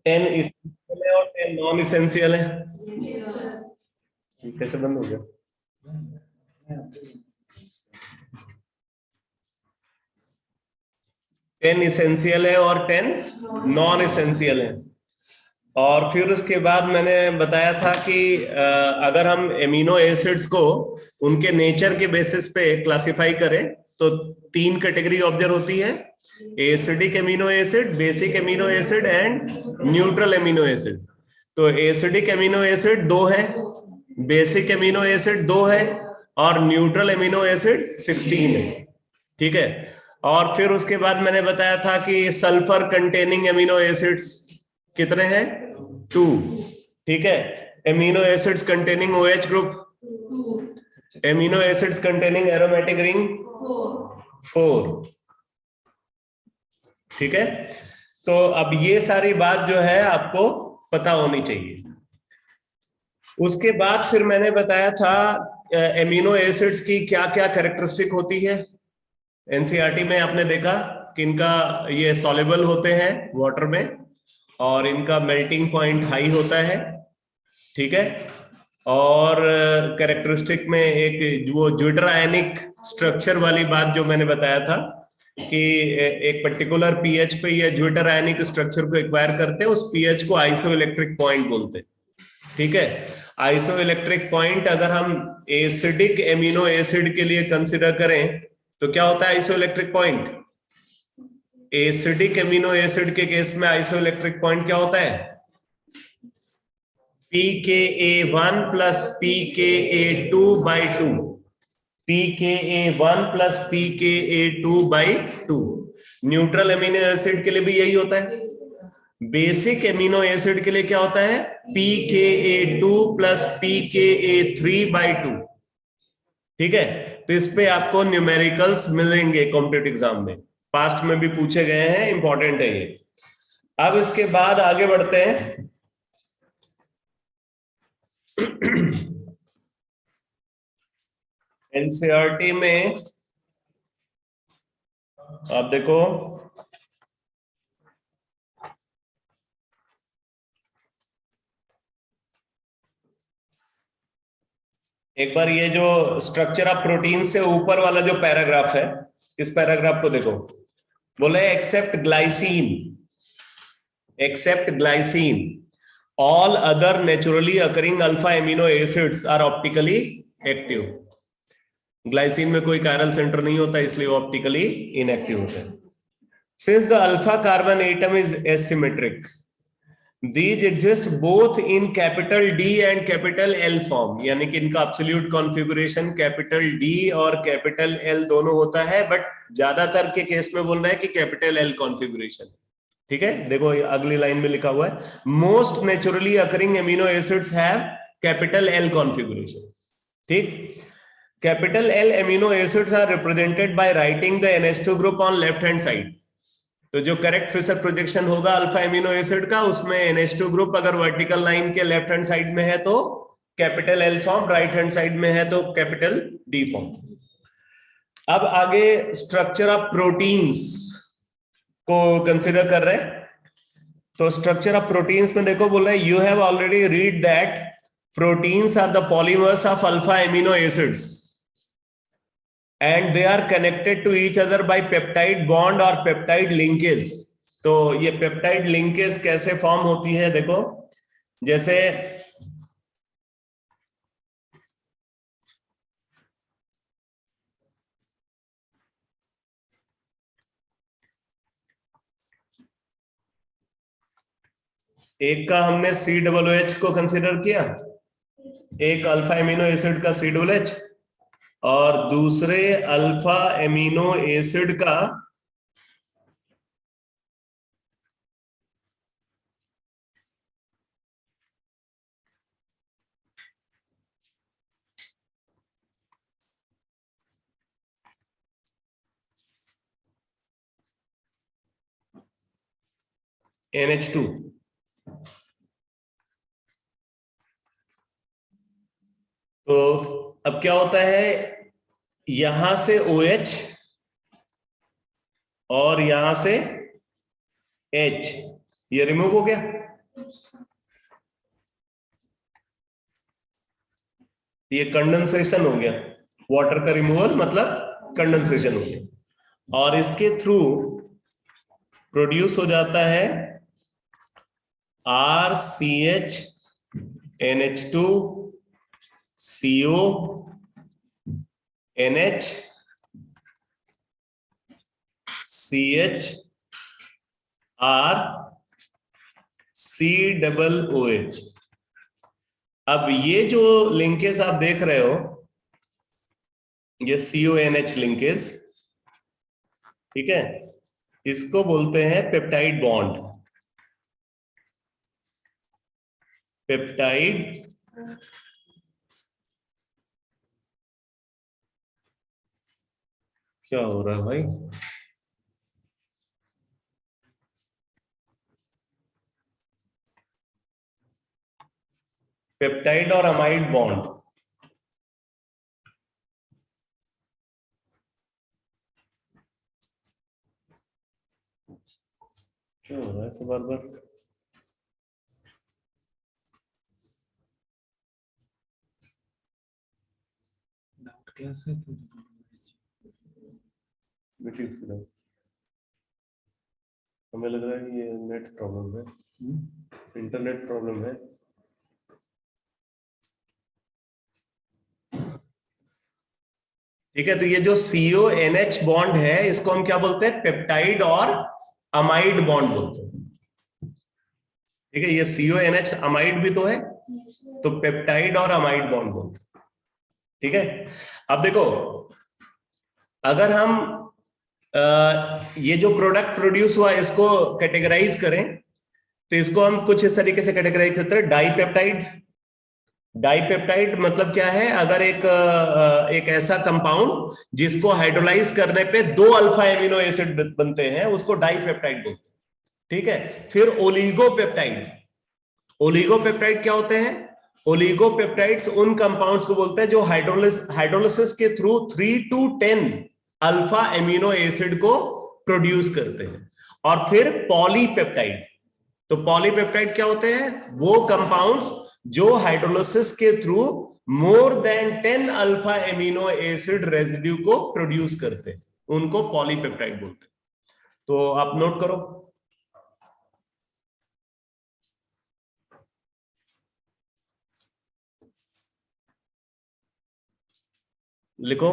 10 essential है और 10 non essential है। कैसे बंद हो गया? 10 इसेंशियल है और 10 नॉन इसेंशियल है। और फिर उसके बाद मैंने बताया था कि अगर हम एमिनो एसिड्स को उनके नेचर के बेसिस पे क्लासिफाई करें तो 3 कैटेगरी ऑब्जर्व होती है, acidic amino acid, basic amino acid and neutral amino acid. तो एसिडिक एमिनो एसिड 2 है, बेसिक एमिनो एसिड 2 है और न्यूट्रल एमिनो एसिड 16 है। ठीक है। और फिर उसके बाद मैंने बताया था कि सल्फर कंटेनिंग एमिनो एसिड्स कितने हैं? 2। ठीक है। Amino acids containing OH group, amino acids containing aromatic ring 4। ठीक है। तो अब ये सारी बात जो है आपको पता होनी चाहिए। उसके बाद फिर मैंने बताया था एमिनो एसिड्स की क्या क्या कैरेक्टरिस्टिक होती है। एनसीईआरटी में आपने देखा कि इनका ये सॉल्युबल होते हैं वाटर में और इनका मेल्टिंग पॉइंट हाई होता है। ठीक है। और कैरेक्टरिस्टिक में एक वो ज्विटर आयनिक स्ट्रक्चर वाली बात जो मैंने बताया था कि एक पर्टिकुलर पीएच पे ये ज्विटर आयनिक स्ट्रक्चर को एक्वायर करते हैं, उस पीएच को आइसोइलेक्ट्रिक पॉइंट बोलते हैं। ठीक है। आइसोइलेक्ट्रिक पॉइंट अगर हम एसिडिक एमिनो एसिड के लिए कंसिडर करें तो क्या होता है isoelectric point? Acidic amino acid के केस में आइसोइलेक्ट्रिक पॉइंट क्या होता है? pKa1 plus pKa2 by 2, pKa1 plus pKa2 by 2। Neutral amino acid के लिए भी यही होता है। बेसिक एमिनो एसिड के लिए क्या होता है? pKa2 plus pKa3 by 2। ठीक है। तो इस पे आपको न्यूमेरिकल्स मिलेंगे कॉम्पिटिटिव एग्जाम में, पास्ट में भी पूछे गए हैं, इंपॉर्टेंट है ये। अब इसके बाद आगे बढ़ते हैं। एनसीईआरटी में आप देखो एक बार ये जो स्ट्रक्चर ऑफ प्रोटीन से ऊपर वाला जो पैराग्राफ है, इस पैराग्राफ को देखो। बोले except glycine all other naturally occurring alpha amino acids are optically active. Glycine में कोई कायरल सेंटर नहीं होता, इसलिए वो ऑप्टिकली इनएक्टिव होते हैं। Since the alpha carbon atom is asymmetric, these exist both in capital D and capital L form, यानी कि इनका absolute configuration capital D और capital L दोनों होता है, बट ज्यादातर के केस में बोल रहा है कि capital L configuration। ठीक है। देखो अगली लाइन में लिखा हुआ है most naturally occurring amino acids have capital L configuration। ठीक। capital L amino acids are represented by writing the NH2 group on left hand side। तो जो करेक्ट फिशर प्रोजेक्शन होगा अल्फा एमिनो एसिड का, उसमें NH2 ग्रुप अगर vertical line के left hand side में है तो capital L form, right hand side में है तो कैपिटल D फॉर्म। अब आगे स्ट्रक्चर ऑफ प्रोटीन्स को कंसिडर कर रहे हैं। तो स्ट्रक्चर ऑफ प्रोटीन्स में देखो बोल रहे हैं you have already read that proteins are the polymers of alpha amino acids and they are connected to each other by peptide bond or peptide linkage। तो ये पेप्टाइड लिंकेज कैसे form होती है देखो, जैसे एक का हमने COOH को कंसिडर किया, एक अल्फा एमिनो एसिड का COOH और दूसरे अल्फा एमिनो एसिड का NH2। तो अब क्या होता है, यहां से OH और यहां से H, ये रिमूव हो गया। ये कंडेंसेशन हो गया, वाटर का रिमूवल मतलब कंडेंसेशन हो गया, और इसके थ्रू प्रोड्यूस हो जाता है RCH NH2 CO NH CH R COOH। अब ये जो लिंकेज आप देख रहे हो, ये CONH लिंकेज, ठीक है, इसको बोलते हैं पेप्टाइड बॉन्ड। पेप्टाइड क्या हो रहा है भाई? पेप्टाइड और अमाइड बॉन्ड, क्या हो रहा है बार बार? कैसे हमें लग रहा है कि ये नेट प्रॉब्लम है, इंटरनेट प्रॉब्लम है। ठीक है, तो ये जो CONH बॉन्ड है इसको हम क्या बोलते हैं? पेप्टाइड और अमाइड बॉन्ड बोलते हैं। ठीक है, ये CONH अमाइड भी तो है, तो पेप्टाइड और अमाइड बॉन्ड बोलते हैं। ठीक है, अब देखो, अगर हम ये जो प्रोडक्ट प्रोड्यूस हुआ इसको कैटेगराइज करें, तो इसको हम कुछ इस तरीके से कैटेगराइज करते हैं, डाइपेप्टाइड। डाइपेप्टाइड मतलब क्या है? अगर एक ऐसा कंपाउंड जिसको हाइड्रोलाइज करने पे 2 अल्फा एमिनो एसिड बनते हैं उसको डाइपेप्टाइड बोलते हैं। ठीक है, फिर ओलिगोपेप्टाइड। ओलिगोपेप्टाइड क्या होते हैं? ओलिगोपेप्टाइड्स उन कंपाउंड्स को बोलते हैं जो हाइड्रोलिसिस के through 3 to 10 alpha amino acid को प्रोड्यूस करते हैं। और फिर पॉलीपेप्टाइड। तो पॉलीपेप्टाइड क्या होते हैं? वो कंपाउंड्स जो हाइड्रोलिसिस के through more than 10 alpha amino acid residue को प्रोड्यूस करते हैं, उनको पॉलीपेप्टाइड बोलते हैं। तो आप नोट करो, लिखो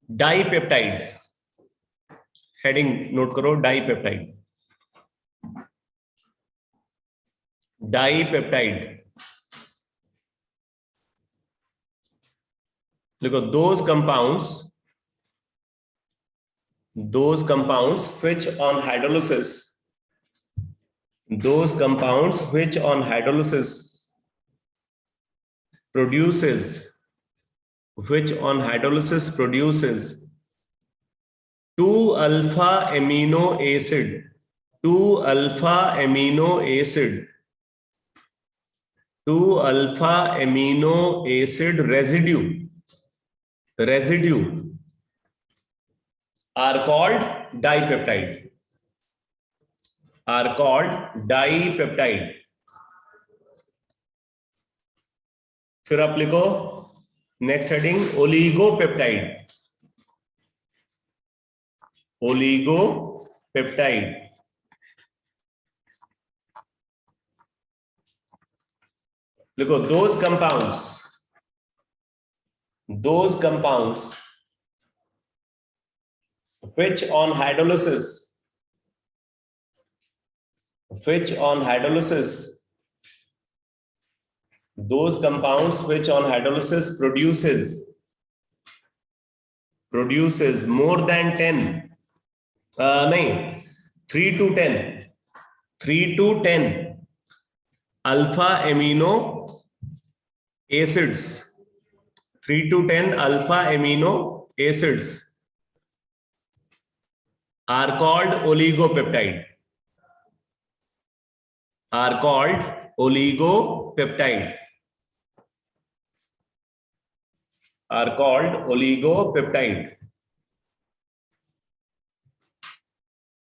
डाइपेप्टाइड, हेडिंग नोट करो, डाइपेप्टाइड। डाइपेप्टाइड देखो, those compounds which on hydrolysis, those compounds which on hydrolysis produces 2 alpha amino acid, 2 alpha amino acid, 2 alpha amino acid residue are called dipeptide, फिर आप लिखो नेक्स्ट हेडिंग, ओलिगोपेप्टाइड। लिखो those compounds which on hydrolysis produces more than 10 नहीं 3 to 10 alpha amino acids, 3 to 10 alpha amino acids are called oligopeptide,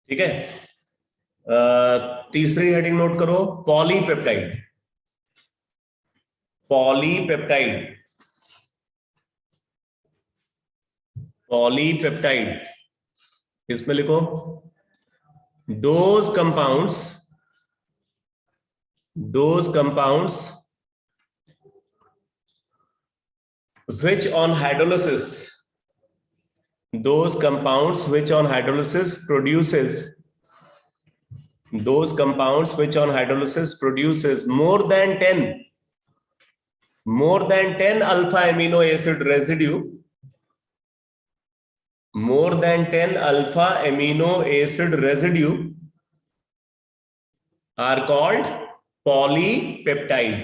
ठीक है। तीसरी heading note करो, polypeptide. Polypeptide, polypeptide, इसमें लिखो those compounds which on hydrolysis produces more than 10 alpha amino acid residue, more than 10 alpha amino acid residue are called polypeptide,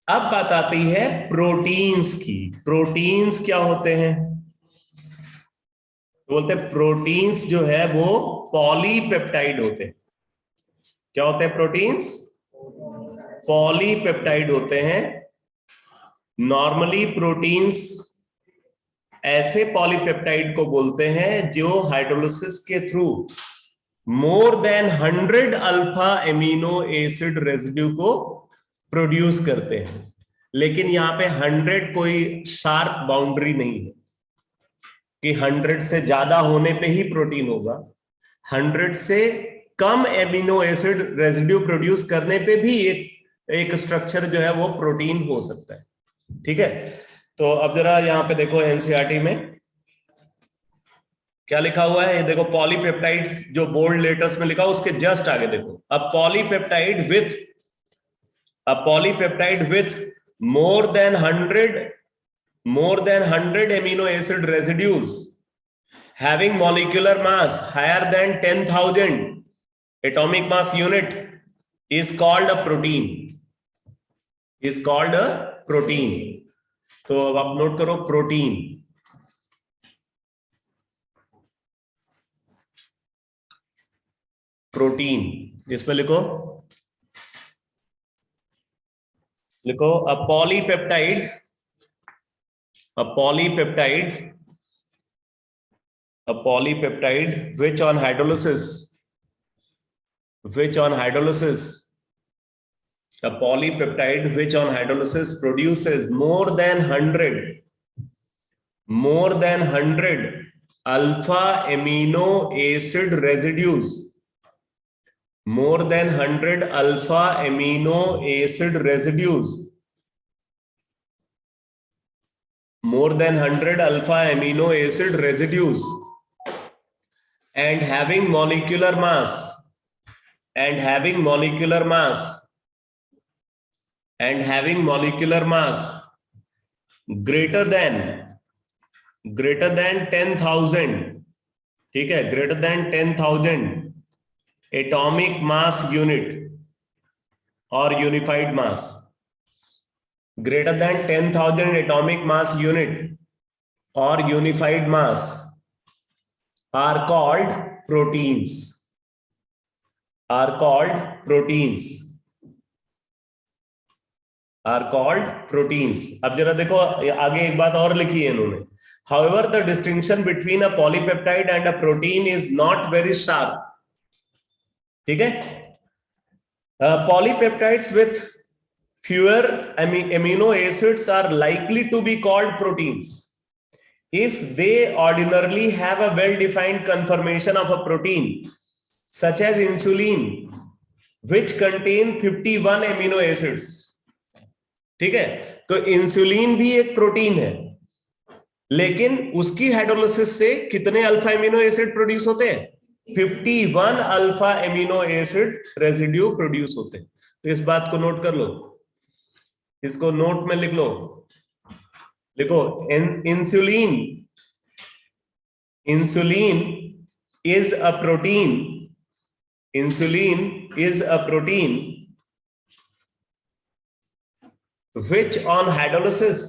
अब बात आती है प्रोटीन्स की। प्रोटीन्स क्या होते हैं? तो बोलते हैं प्रोटीन्स जो है वो पॉलीपेप्टाइड होते हैं। क्या होते हैं प्रोटीन्स? पॉलीपेप्टाइड होते हैं। नॉर्मली प्रोटीन्स ऐसे पॉलीपेप्टाइड को बोलते हैं जो हाइड्रोलिसिस के through more than 100 alpha amino acid residue को प्रोड्यूस करते हैं। लेकिन यहाँ पे 100 कोई शार्प बाउंड्री नहीं है कि 100 से ज्यादा होने पे ही प्रोटीन होगा। 100 से कम एमिनो एसिड रेसिड्यू प्रोड्यूस करने पे भी एक स्ट्रक्चर जो है वो प्रोटीन हो सकता है। ठीक है, तो अब जरा यहाँ पे देखो एनसीईआरटी में क्या लिखा हुआ है, ये देखो पॉलीपेप्टाइड्स जो बोल्ड लेटर्स में लिखा उसके जस्ट आगे देखो, a polypeptide with more than 100 amino acid residues having molecular mass higher than 10,000 atomic mass unit is called a protein, तो अब आप नोट करो प्रोटीन। इसमें लिखो a polypeptide which on hydrolysis produces more than 100 alpha amino acid residues, more than 100 alpha amino acid residues and having molecular mass greater than 10,000, ठीक है, greater than 10,000 atomic mass unit or unified mass, greater than 10,000 atomic mass unit or unified mass are called proteins, अब जरा देखो आगे एक बात और लिखी है इन्होंने, however the distinction between a polypeptide and a protein is not very sharp, ठीक है। Polypeptides with fewer amino acids are likely to be called proteins if they ordinarily have a well-defined conformation of a protein, such as insulin, which contain 51 amino acids, ठीक है। तो insulin भी एक protein है, लेकिन उसकी हाइड्रोलिसिस से कितने अल्फा एमिनो एसिड प्रोड्यूस होते हैं? 51 alpha amino acid residue produce होते हैं। तो इस बात को नोट कर लो, इसको नोट में लिख लो, लिखो insulin is a protein which on hydrolysis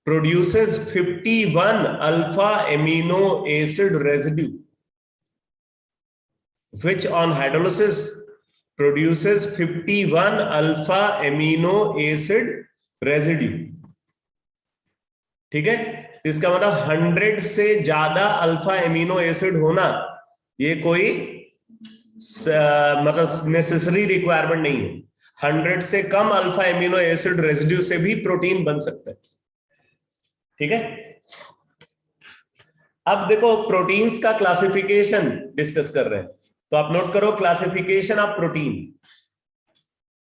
produces 51 alpha amino acid residue, which on hydrolysis produces 51 alpha amino acid residue, ठीक है। इसका मतलब 100 से ज्यादा अल्फा एमिनो एसिड होना ये कोई मतलब नेसेसरी रिक्वायरमेंट नहीं है। 100 से कम अल्फा एमिनो एसिड रेजिड्यू से भी प्रोटीन बन सकता है, ठीक है। अब देखो प्रोटीन्स का क्लासिफिकेशन डिस्कस कर रहे हैं, तो आप नोट करो classification of protein,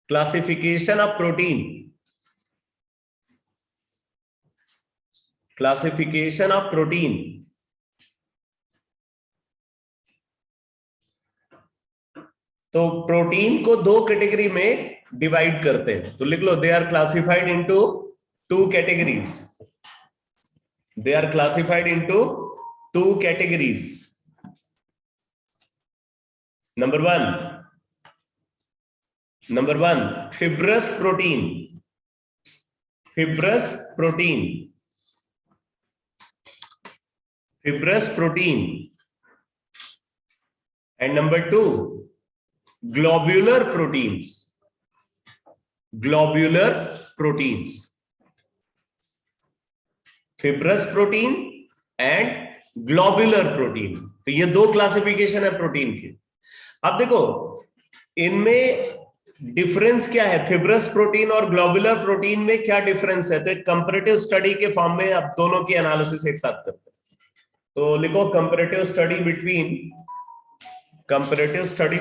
classification of protein, classification of protein. तो प्रोटीन को दो कैटेगरी में डिवाइड करते हैं, तो लिख लो they are classified into 2 categories, they are classified into 2 categories. Number one fibrous protein, fibrous protein, fibrous protein, and number 2 globular proteins, globular proteins, fibrous protein and globular protein। तो ये दो classification है protein के। अब देखो इनमें difference क्या है, फिब्रस प्रोटीन और ग्लोबुलर प्रोटीन में क्या डिफरेंस है, तो एक कंपैरेटिव स्टडी के फॉर्म में आप दोनों की एनालिसिस एक साथ करते हैं। तो लिखो comparative study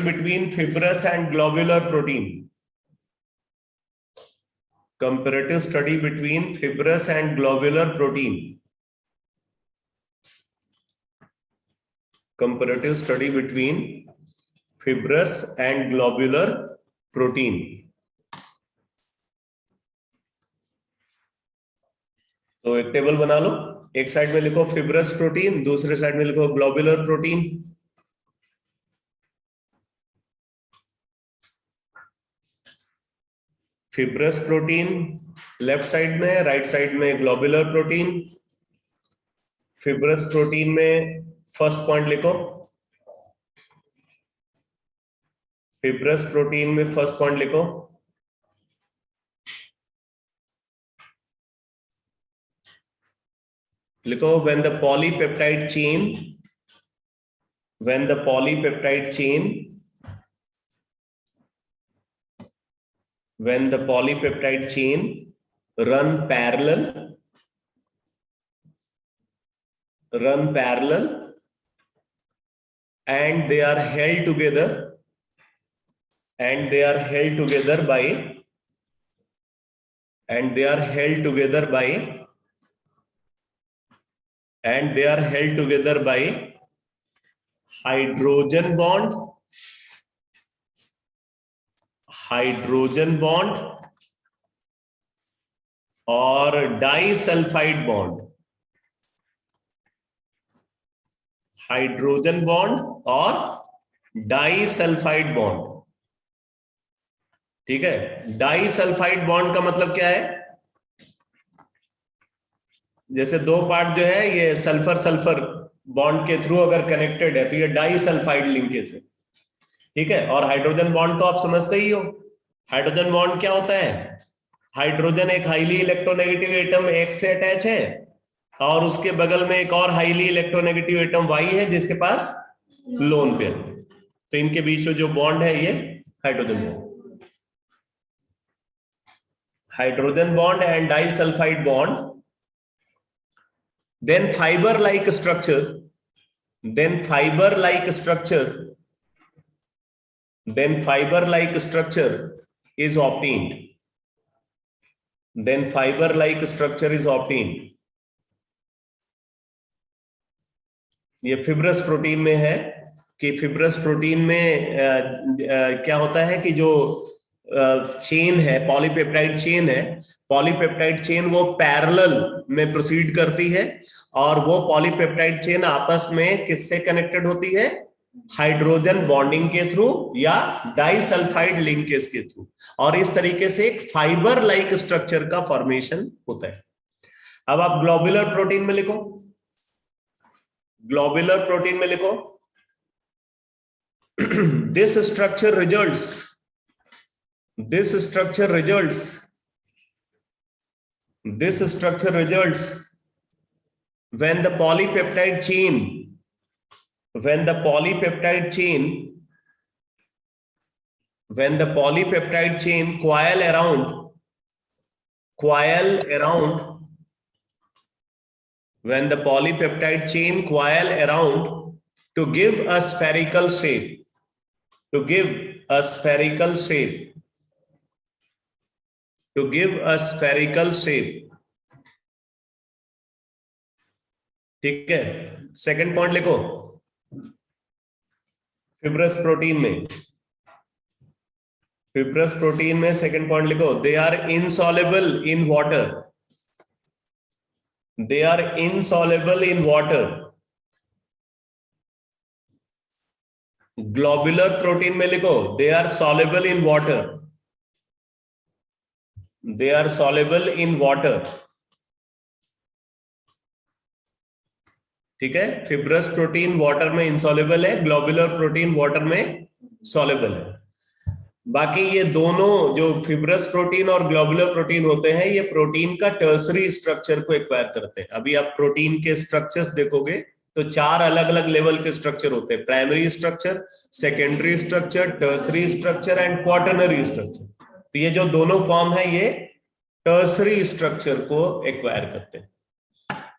between fibrous and globular protein, comparative study between fibrous and globular protein, comparative study between fibrous and globular protein। तो एक टेबल बना लो, एक साइड में लिखो फिब्रस प्रोटीन, दूसरे साइड में लिखो globular protein. Fibrous protein left side में, राइट साइड में ग्लोबुलर प्रोटीन। फिब्रस प्रोटीन में फर्स्ट पॉइंट लिखो, फिब्रस प्रोटीन में फर्स्ट पॉइंट लिखो, when the polypeptide chain, when the polypeptide chain, when the polypeptide chain run parallel and they are held together, and they are held together by, and they are held together by, and they are held together by hydrogen bond, or disulfide bond, hydrogen bond और disulphide bond, ठीक है। Disulphide bond का मतलब क्या है, जैसे दो part जो है ये सल्फर सल्फर बॉन्ड के थ्रू अगर कनेक्टेड है तो ये डाइसल्फाइड लिंकेज है, ठीक है। और हाइड्रोजन बॉन्ड तो आप समझते ही हो, हाइड्रोजन बॉन्ड क्या होता है, हाइड्रोजन एक हाईली इलेक्ट्रोनेगेटिव एटम X से अटैच है और उसके बगल में एक और हाईली इलेक्ट्रोनेगेटिव एटम Y है जिसके पास लोन पेयर, तो इनके बीच में जो बॉन्ड है ये hydrogen bond, hydrogen bond and disulphide bond. then fiber like structure, then fiber like structure, then fiber like structure is obtained, then fiber like structure is obtained। ये fibrous protein में है कि फिब्रस प्रोटीन में क्या होता है कि जो चेन है, पॉलीपेप्टाइड चेन है, पॉलीपेप्टाइड चेन वो पैरेलल में प्रोसीड करती है और वो पॉलीपेप्टाइड चेन आपस में किससे कनेक्टेड होती है, हाइड्रोजन बॉन्डिंग के थ्रू या डाइसल्फाइड लिंकेज के थ्रू, और इस तरीके से एक फाइबर लाइक स्ट्रक्चर का फॉर्मेशन होता है। अब आप ग्लोबुलर प्रोटीन में लिखो, ग्लोबुलर प्रोटीन में लिखो this structure results This structure results when the polypeptide chain coil around to give a spherical shape, ठीक है। सेकंड पॉइंट लिखो, फिब्रस प्रोटीन में सेकंड पॉइंट लिखो, they are insoluble in water. Globular protein में लिखो, they are soluble in water. ठीक है, fibrous protein water में इनसॉल्युबल है, ग्लोबुलर प्रोटीन वाटर में सॉल्युबल है। बाकी ये दोनों जो फिब्रस प्रोटीन और ग्लोबुलर प्रोटीन होते हैं, ये प्रोटीन का टर्सरी स्ट्रक्चर को एक्वायर करते हैं। अभी आप प्रोटीन के स्ट्रक्चर्स देखोगे तो 4 अलग अलग लेवल के स्ट्रक्चर होते हैं, primary structure, secondary structure, tertiary structure and quaternary structure. तो ये जो दोनों फॉर्म है ये टर्सरी स्ट्रक्चर को एक्वायर करते हैं।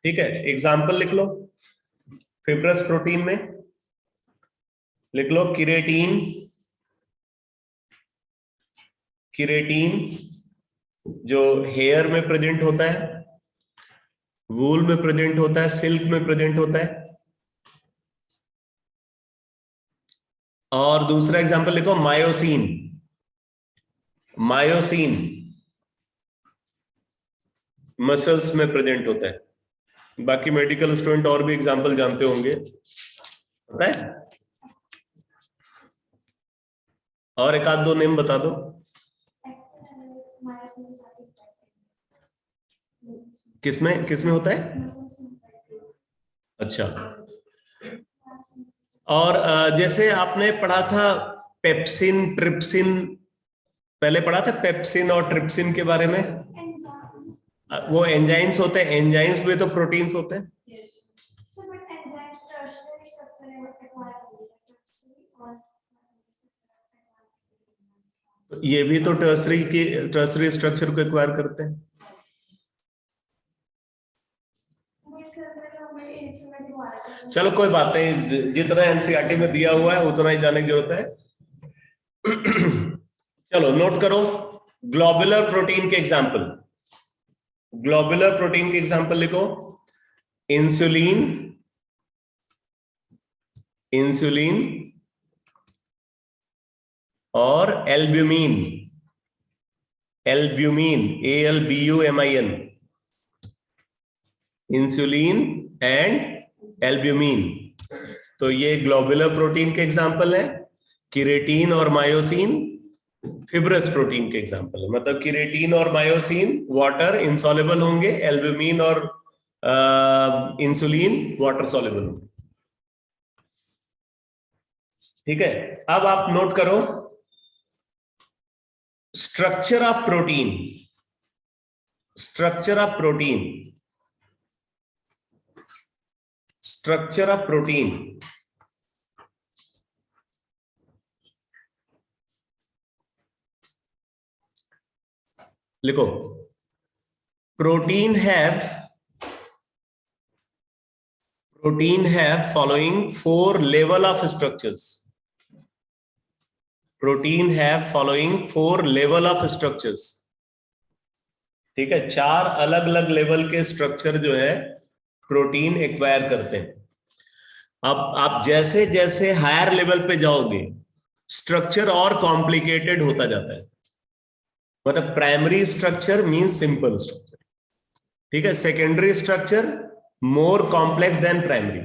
ठीक है, एग्जाम्पल लिख लो। फिब्रस प्रोटीन में लिख लो किरेटिन जो हेयर में प्रेजेंट होता है, वूल में प्रेजेंट होता है, सिल्क में प्रेजेंट होता है। और दूसरा एग्जांपल लिखो मायोसिन मसल्स में प्रेजेंट होता है। बाकी मेडिकल स्टूडेंट और भी एग्जांपल जानते होंगे, पता है? और एक आध दो नेम बता दो। किसमें होता है? अच्छा, और जैसे आपने पढ़ा था पेप्सिन, ट्रिप्सिन, पहले पढ़ा था पेप्सिन और ट्रिप्सिन के बारे में। वो एंजाइम्स होते हैं, एंजाइम्स में तो प्रोटीन्स होते हैं। ये भी तो टर्सरी स्ट्रक्चर को एक्वायर करते हैं। चलो कोई बात नहीं, जितना एनसीईआरटी में दिया हुआ है उतना ही जाने की जरूरत है। चलो नोट करो ग्लोबुलर प्रोटीन के एग्जांपल लिखो। इंसुलिन और albumin, ALBUMIN, insulin and albumin. तो ये ग्लोबुलर प्रोटीन के एग्जांपल है। किरेटिन और मायोसिन फिब्रस प्रोटीन के एग्जांपल है। मतलब किरेटिन और मायोसिन वाटर इनसॉल्युबल होंगे, एल्ब्यूमिन और इंसुलिन वाटर सॉल्युबल होंगे। ठीक है, अब आप नोट करो स्ट्रक्चर ऑफ प्रोटीन। लिखो protein have following 4 level of structures। ठीक है, 4 अलग अलग लेवल के स्ट्रक्चर जो है प्रोटीन एक्वायर करते हैं। अब आप जैसे जैसे हायर लेवल पे जाओगे स्ट्रक्चर और कॉम्प्लिकेटेड होता जाता है। मतलब primary structure means simple structure, ठीक है। Secondary structure more complex than primary,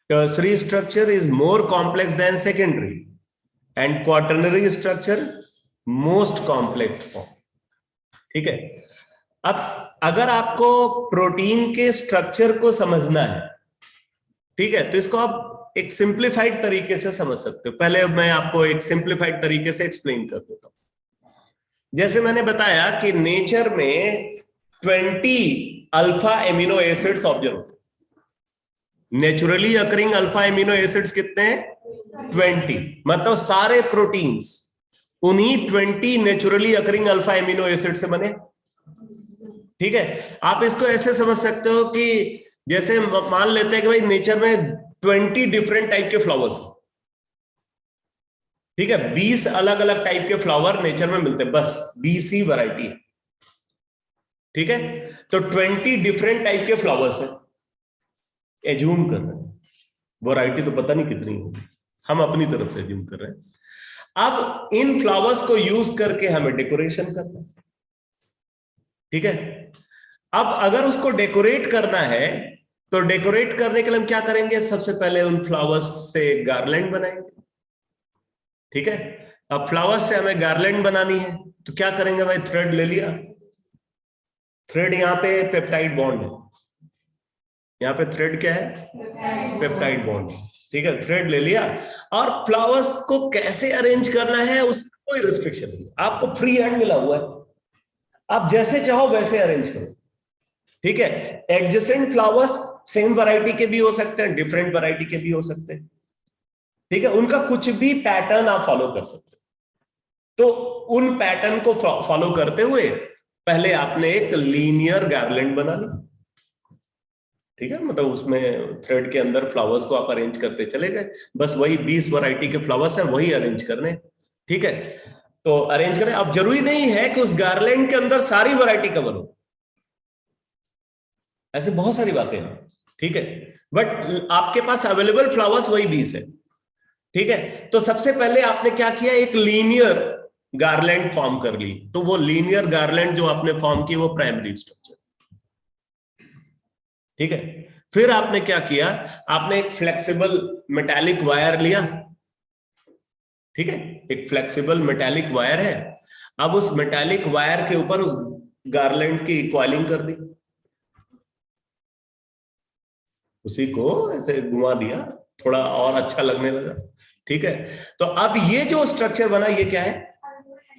tertiary structure is more complex than secondary, and quaternary structure most complex form. ठीक है, अब अगर आपको प्रोटीन के स्ट्रक्चर को समझना है, ठीक है, तो इसको आप एक सिंप्लीफाइड तरीके से समझ सकते हो। पहले मैं आपको एक सिंप्लीफाइड तरीके से एक्सप्लेन कर देता हूं। जैसे मैंने बताया कि नेचर में 20 अल्फा एमिनो एसिड्स ऑब्जर्व होते हैं। Naturally occurring alpha amino acids कितने हैं? 20। मतलब सारे प्रोटीन्स उन्हीं 20 naturally occurring alpha amino acid से बने। ठीक है, आप इसको ऐसे समझ सकते हो कि जैसे मान लेते हैं कि भाई नेचर में 20 डिफरेंट टाइप के फ्लावर्स, ठीक है, 20 अलग अलग टाइप के फ्लावर नेचर में मिलते हैं, बस 20 ही वैरायटी है। ठीक है, तो 20 डिफरेंट टाइप के फ्लावर्स है, एज्यूम कर रहे हैं, वैरायटी तो पता नहीं कितनी होगी, हम अपनी तरफ से एज्यूम कर रहे हैं। अब इन फ्लावर्स को यूज करके हमें डेकोरेशन करना है। ठीक है, अब अगर उसको डेकोरेट करना है तो डेकोरेट करने के लिए हम क्या करेंगे? सबसे पहले उन फ्लावर्स से गार्लैंड बनाएंगे। ठीक है, अब फ्लावर्स से हमें गार्लैंड बनानी है तो क्या करेंगे भाई? थ्रेड ले लिया, थ्रेड यहां पे पेप्टाइड बॉन्ड है, यहां पे थ्रेड क्या है? Peptide bond. ठीक है, थ्रेड ले लिया, और फ्लावर्स को कैसे अरेंज करना है उसका कोई रिस्ट्रिक्शन नहीं, आपको फ्री हैंड मिला हुआ है, आप जैसे चाहो वैसे अरेंज करो। ठीक है, एडजेसेंट फ्लावर्स सेम वैरायटी के भी हो सकते हैं, डिफरेंट वैरायटी के भी हो सकते हैं। ठीक है, उनका कुछ भी पैटर्न आप फॉलो कर सकते हो। तो उन पैटर्न को फॉलो करते हुए पहले आपने एक लीनियर गार्लैंड बना ली। ठीक है, मतलब उसमें थ्रेड के अंदर फ्लावर्स को आप अरेंज करते चले गए, बस वही 20 वैरायटी के फ्लावर्स हैं, वही अरेंज करने। ठीक है, तो अरेंज करें। अब जरूरी नहीं है कि उस गार्लैंड के अंदर सारी वैरायटी कवर हो, ऐसे बहुत सारी बातें हैं। ठीक है, बट आपके पास अवेलेबल फ्लावर्स वही 20 है। ठीक है, तो सबसे पहले आपने क्या किया? एक लीनियर गार्लैंड फॉर्म कर ली। तो वो लीनियर गार्लैंड जो आपने फॉर्म की वो प्राइमरी स्ट्रक्चर। ठीक है, फिर आपने क्या किया? आपने एक फ्लेक्सिबल मेटालिक वायर लिया। ठीक है, एक फ्लेक्सिबल मेटालिक वायर है, अब उस मेटालिक वायर के ऊपर उस गार्लैंड की इक्वालिंग कर दी, उसी को ऐसे घुमा दिया, थोड़ा और अच्छा लगने लगा। ठीक है, तो अब ये जो स्ट्रक्चर बना ये क्या है?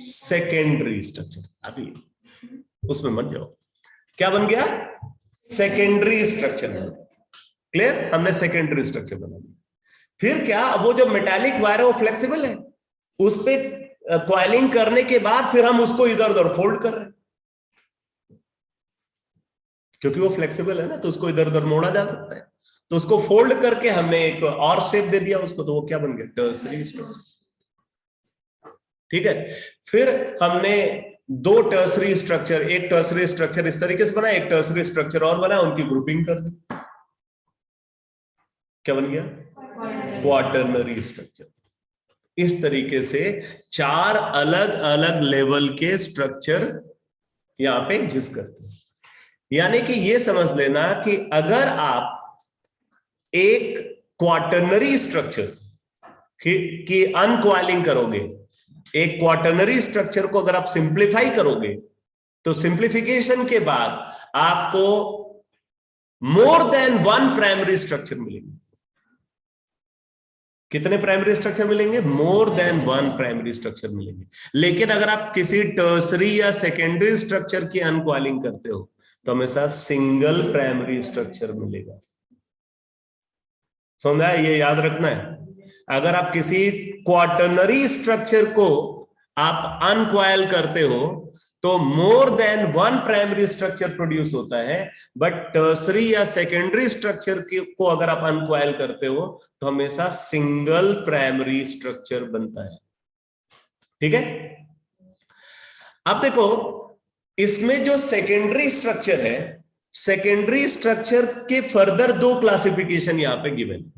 Secondary structure. अभी उसमें मत जाओ, क्या बन गया? सेकेंडरी स्ट्रक्चर बन गया। क्लियर? हमने सेकेंडरी स्ट्रक्चर बना दिया। फिर क्या? वो जो मेटालिक वायर है वो फ्लेक्सिबल है, उस पे कॉइलिंग करने के बाद फिर हम उसको इधर उधर फोल्ड कर रहे हैं, क्योंकि वो फ्लेक्सिबल है ना, तो उसको इधर उधर मोड़ा जा सकता है। तो उसको फोल्ड करके हमने एक और शेप दे दिया उसको, तो वो क्या बन गया? Tertiary structure. ठीक है, फिर हमने दो टर्सरी स्ट्रक्चर, एक टर्सरी स्ट्रक्चर इस तरीके से बना, एक टर्सरी स्ट्रक्चर और बना, उनकी ग्रुपिंग कर दी, क्या बन गया? Quaternary structure. इस तरीके से 4 अलग अलग लेवल के स्ट्रक्चर यहां पे एग्जिस्ट करते हैं। यानी कि ये समझ लेना कि अगर आप एक क्वाटरनरी स्ट्रक्चर की अनक्वाइलिंग करोगे, एक क्वाटरनरी स्ट्रक्चर को अगर आप सिंप्लीफाई करोगे, तो सिंप्लीफिकेशन के बाद आपको मोर देन 1 प्राइमरी स्ट्रक्चर मिलेंगे। कितने प्राइमरी स्ट्रक्चर मिलेंगे? मोर देन 1 प्राइमरी स्ट्रक्चर मिलेंगे। लेकिन अगर आप किसी टर्सरी या सेकेंडरी स्ट्रक्चर की अनक्वाइलिंग करते हो तो हमेशा सिंगल प्राइमरी स्ट्रक्चर मिलेगा। समझा? ये याद रखना है। अगर आप किसी क्वाटरनरी स्ट्रक्चर को आप अनक्वाइल करते हो तो more than 1 primary structure produce होता है, बट टर्सरी या सेकेंडरी स्ट्रक्चर को अगर आप अनक्वाइल करते हो तो हमेशा सिंगल प्राइमरी स्ट्रक्चर बनता है। ठीक है, अब देखो इसमें जो सेकेंडरी स्ट्रक्चर है, सेकेंडरी स्ट्रक्चर के फर्दर 2 क्लासिफिकेशन यहां पे गिवन।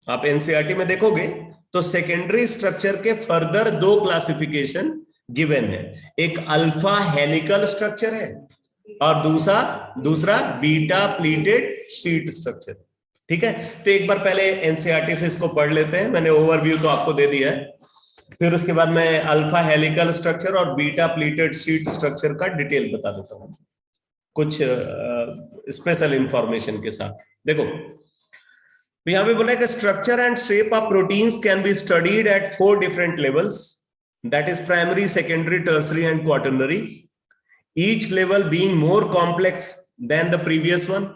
आप एनसीईआरटी में देखोगे तो सेकेंडरी स्ट्रक्चर के फर्दर 2 क्लासिफिकेशन गिवन है। एक अल्फा हेलिकल स्ट्रक्चर है और दूसरा बीटा प्लीटेड शीट स्ट्रक्चर। ठीक है, तो एक बार पहले एनसीईआरटी से इसको पढ़ लेते हैं, मैंने ओवरव्यू तो आपको दे दिया है, फिर उसके बाद मैं अल्फा हेलिकल स्ट्रक्चर और बीटा प्लीटेड शीट स्ट्रक्चर का डिटेल बता देता हूं कुछ स्पेशल इंफॉर्मेशन के साथ। देखो यहां पे बोला है कि structure and shape of proteins can be studied at 4 different levels, that is primary, secondary, tertiary and quaternary. each level being more complex than the previous one.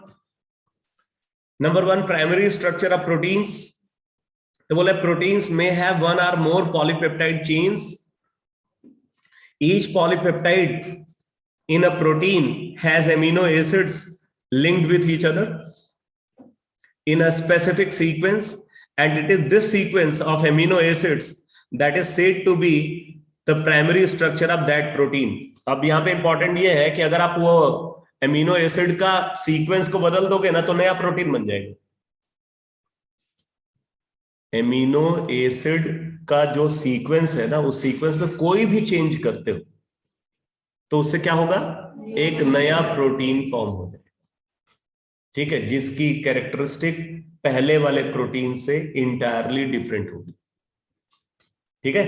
Number one, primary structure of proteins. तो बोले proteins may have one or more polypeptide chains. Each polypeptide in a protein has amino acids linked with each other in a specific sequence, and it is this sequence of amino acids that is said to be the primary structure of that protein. अब यहाँ पे important ये है कि अगर आप वो amino acid का सीक्वेंस को बदल दोगे ना तो नया प्रोटीन बन जाएगा. एमिनो एसिड का जो सीक्वेंस है ना, उस सीक्वेंस में कोई भी चेंज करते हो तो उससे क्या होगा, एक नया प्रोटीन फॉर्म हो जाएगा. ठीक है, जिसकी कैरेक्टरिस्टिक पहले वाले प्रोटीन से इंटायरली डिफरेंट होगी. ठीक है.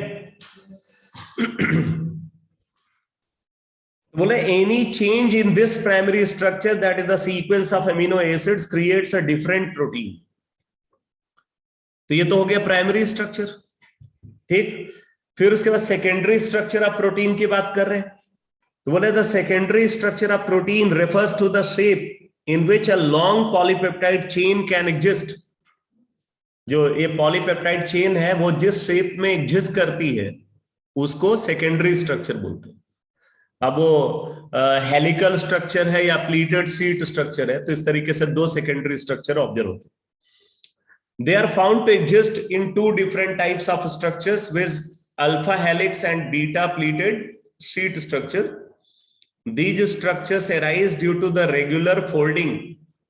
बोले any change in this primary structure that is the sequence of amino acids creates a different protein. तो ये तो हो गया प्राइमरी स्ट्रक्चर. ठीक. फिर उसके बाद सेकेंडरी स्ट्रक्चर ऑफ प्रोटीन की बात कर रहे हैं. तो बोले the secondary structure of protein refers to the shape in which a long polypeptide chain can exist. जो ये पॉलीपेप्टाइड चेन है वो जिस शेप में एग्जिस्ट करती है उसको सेकेंडरी स्ट्रक्चर बोलते हैं. अब वो हेलिकल स्ट्रक्चर है या प्लीटेड शीट स्ट्रक्चर है, तो इस तरीके से दो सेकेंडरी स्ट्रक्चर ऑब्जर्व होते हैं. They are found to exist in two different types of structures with alpha helix and beta pleated sheet structure. These structures arise due to the regular folding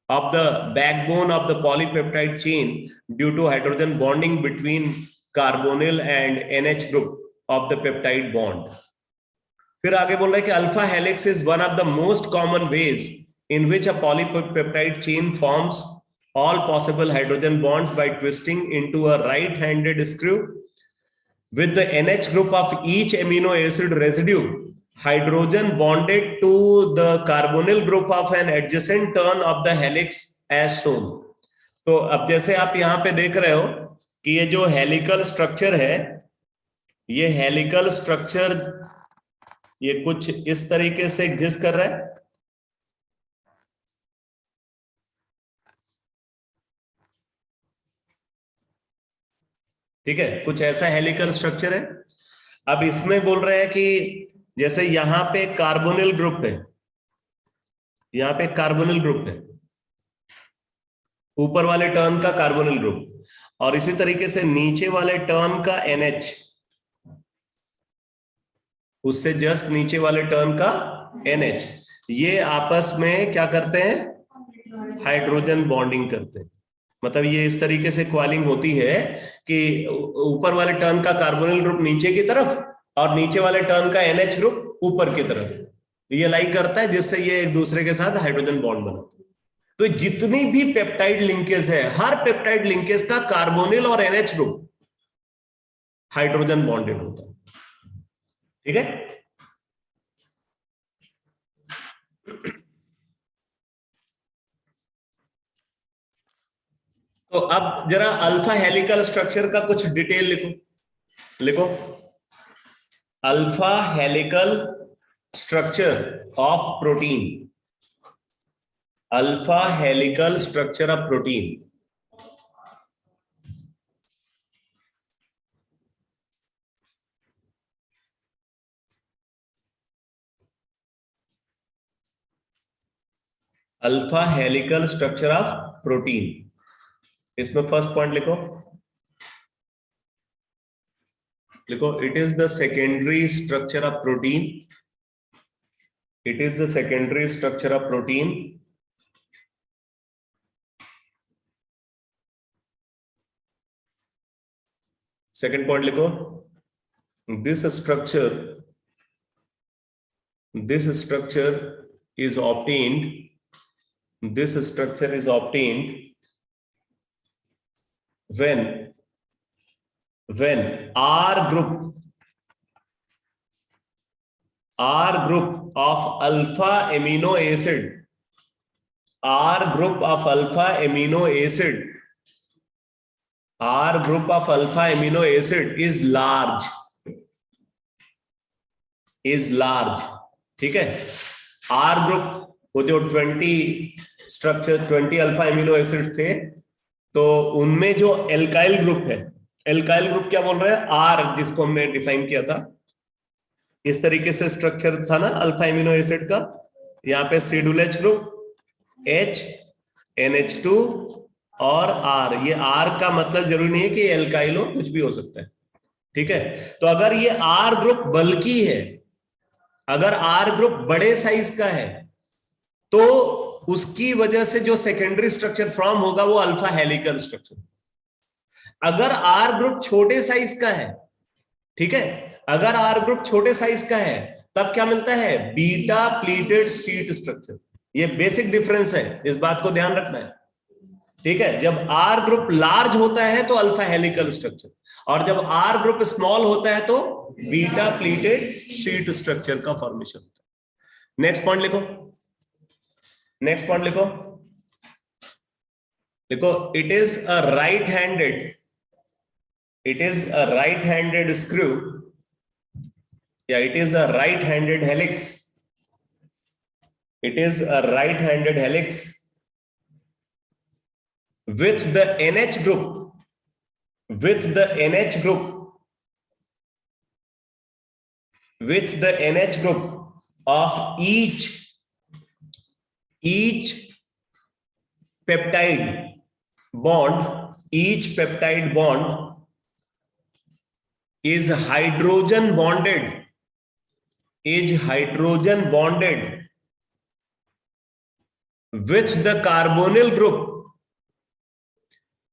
of the backbone of the polypeptide chain due to hydrogen bonding between carbonyl and NH group of the peptide bond. फिर आगे बोल रहा है कि alpha helix is one of the most common ways in which a polypeptide chain forms all possible hydrogen bonds by twisting into a right-handed screw with the NH group of each amino acid residue hydrogen bonded to the carbonyl group of an adjacent turn of the helix as shown. तो अब जैसे आप यहां पे देख रहे हो कि ये जो हेलिकल स्ट्रक्चर है, ये हेलिकल स्ट्रक्चर ये कुछ इस तरीके से एग्जिस्ट कर रहा है. ठीक है, कुछ ऐसा हेलिकल स्ट्रक्चर है. अब इसमें बोल रहे हैं कि जैसे यहां पे कार्बोनिल ग्रुप है, यहां पे कार्बोनिल ग्रुप है, ऊपर वाले टर्न का कार्बोनिल ग्रुप, और इसी तरीके से नीचे वाले टर्न का NH, उससे जस्ट नीचे वाले टर्न का NH, ये आपस में क्या करते हैं, हाइड्रोजन बॉन्डिंग करते हैं. मतलब ये इस तरीके से क्वालिंग होती है कि ऊपर वाले टर्न का कार्बोनिल ग्रुप नीचे की तरफ और नीचे वाले टर्न का NH ग्रुप ऊपर की तरफ, ये लाई करता है, जिससे ये एक दूसरे के साथ हाइड्रोजन बॉन्ड बनाते हैं. तो जितनी भी पेप्टाइड लिंकेज है, हर पेप्टाइड लिंकेज का कार्बोनिल और NH ग्रुप हाइड्रोजन बॉन्डेड होता है. ठीक है. तो अब जरा अल्फा हेलिकल स्ट्रक्चर का कुछ डिटेल लिखो. Alpha helical structure of protein. Alpha helical structure of protein. Alpha helical structure of protein. इसमें फर्स्ट पॉइंट लिखो, it is the secondary structure of protein. It is the secondary structure of protein. Second point लिखो, this structure is obtained. This structure is obtained when R group of alpha amino acid, R group of alpha amino acid is large. ठीक है। Are group वो जो 20 structure 20 alpha amino acid थे, तो उनमें जो alkyl group है, alkyl group क्या बोल रहे हैं, आर, जिसको हमने डिफाइन किया था इस तरीके से स्ट्रक्चर था ना अल्फा एमिनो एसिड का। यहाँ पे schedule H group, H, NH2 और R। ये R का मतलब जरूरी नहीं है कि एल्काइल हो, कुछ भी हो सकता है, ठीक है। तो अगर ये R ग्रुप बल्की है, अगर R ग्रुप बड़े साइज का है, तो उसकी वजह से जो सेकेंडरी स्ट्रक्चर फॉर्म होगा वो अल्फा हेलिकल स्ट्रक्चर। अगर R ग्रुप छोटे साइज का है, ठीक है, अगर R ग्रुप छोटे साइज का है, तब क्या मिलता है, बीटा प्लीटेड शीट स्ट्रक्चर। ये बेसिक डिफरेंस है, इस बात को ध्यान रखना है, ठीक है। जब R ग्रुप लार्ज होता है तो अल्फा हेलिकल स्ट्रक्चर, और जब R ग्रुप स्मॉल होता है तो बीटा प्लीटेड शीट स्ट्रक्चर का फॉर्मेशन होता है। नेक्स्ट पॉइंट लिखो, नेक्स्ट पॉइंट लिखो, लिखो, it is a right handed, it is a right-handed screw, yeah, it is a right-handed helix, it is a right-handed helix with the NH group, with the NH group, with the NH group of each peptide bond, each peptide bond is hydrogen bonded, is hydrogen bonded with the carbonyl group,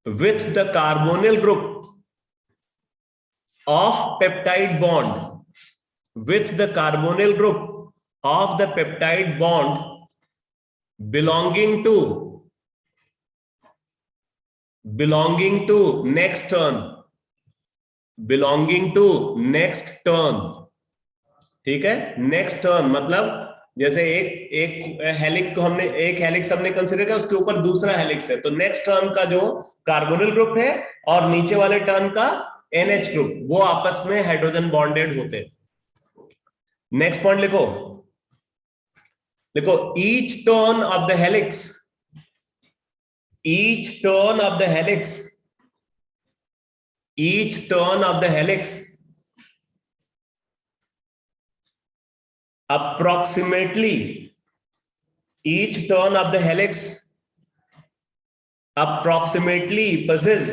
with the carbonyl group of peptide bond, with the carbonyl group of the peptide bond belonging to next turn, belonging to next turn, ठीक है। Next turn मतलब जैसे एक helix को हमने, एक helix हमने consider किया, उसके ऊपर दूसरा हेलिक्स है, तो नेक्स्ट टर्न का जो कार्बोनिल ग्रुप है और नीचे वाले टर्न का NH ग्रुप, वो आपस में हाइड्रोजन बॉन्डेड होते हैं। नेक्स्ट पॉइंट लिखो, लिखो, each turn off the helix, each turn off the helix, each turn of the helix approximately, each turn of the helix approximately possess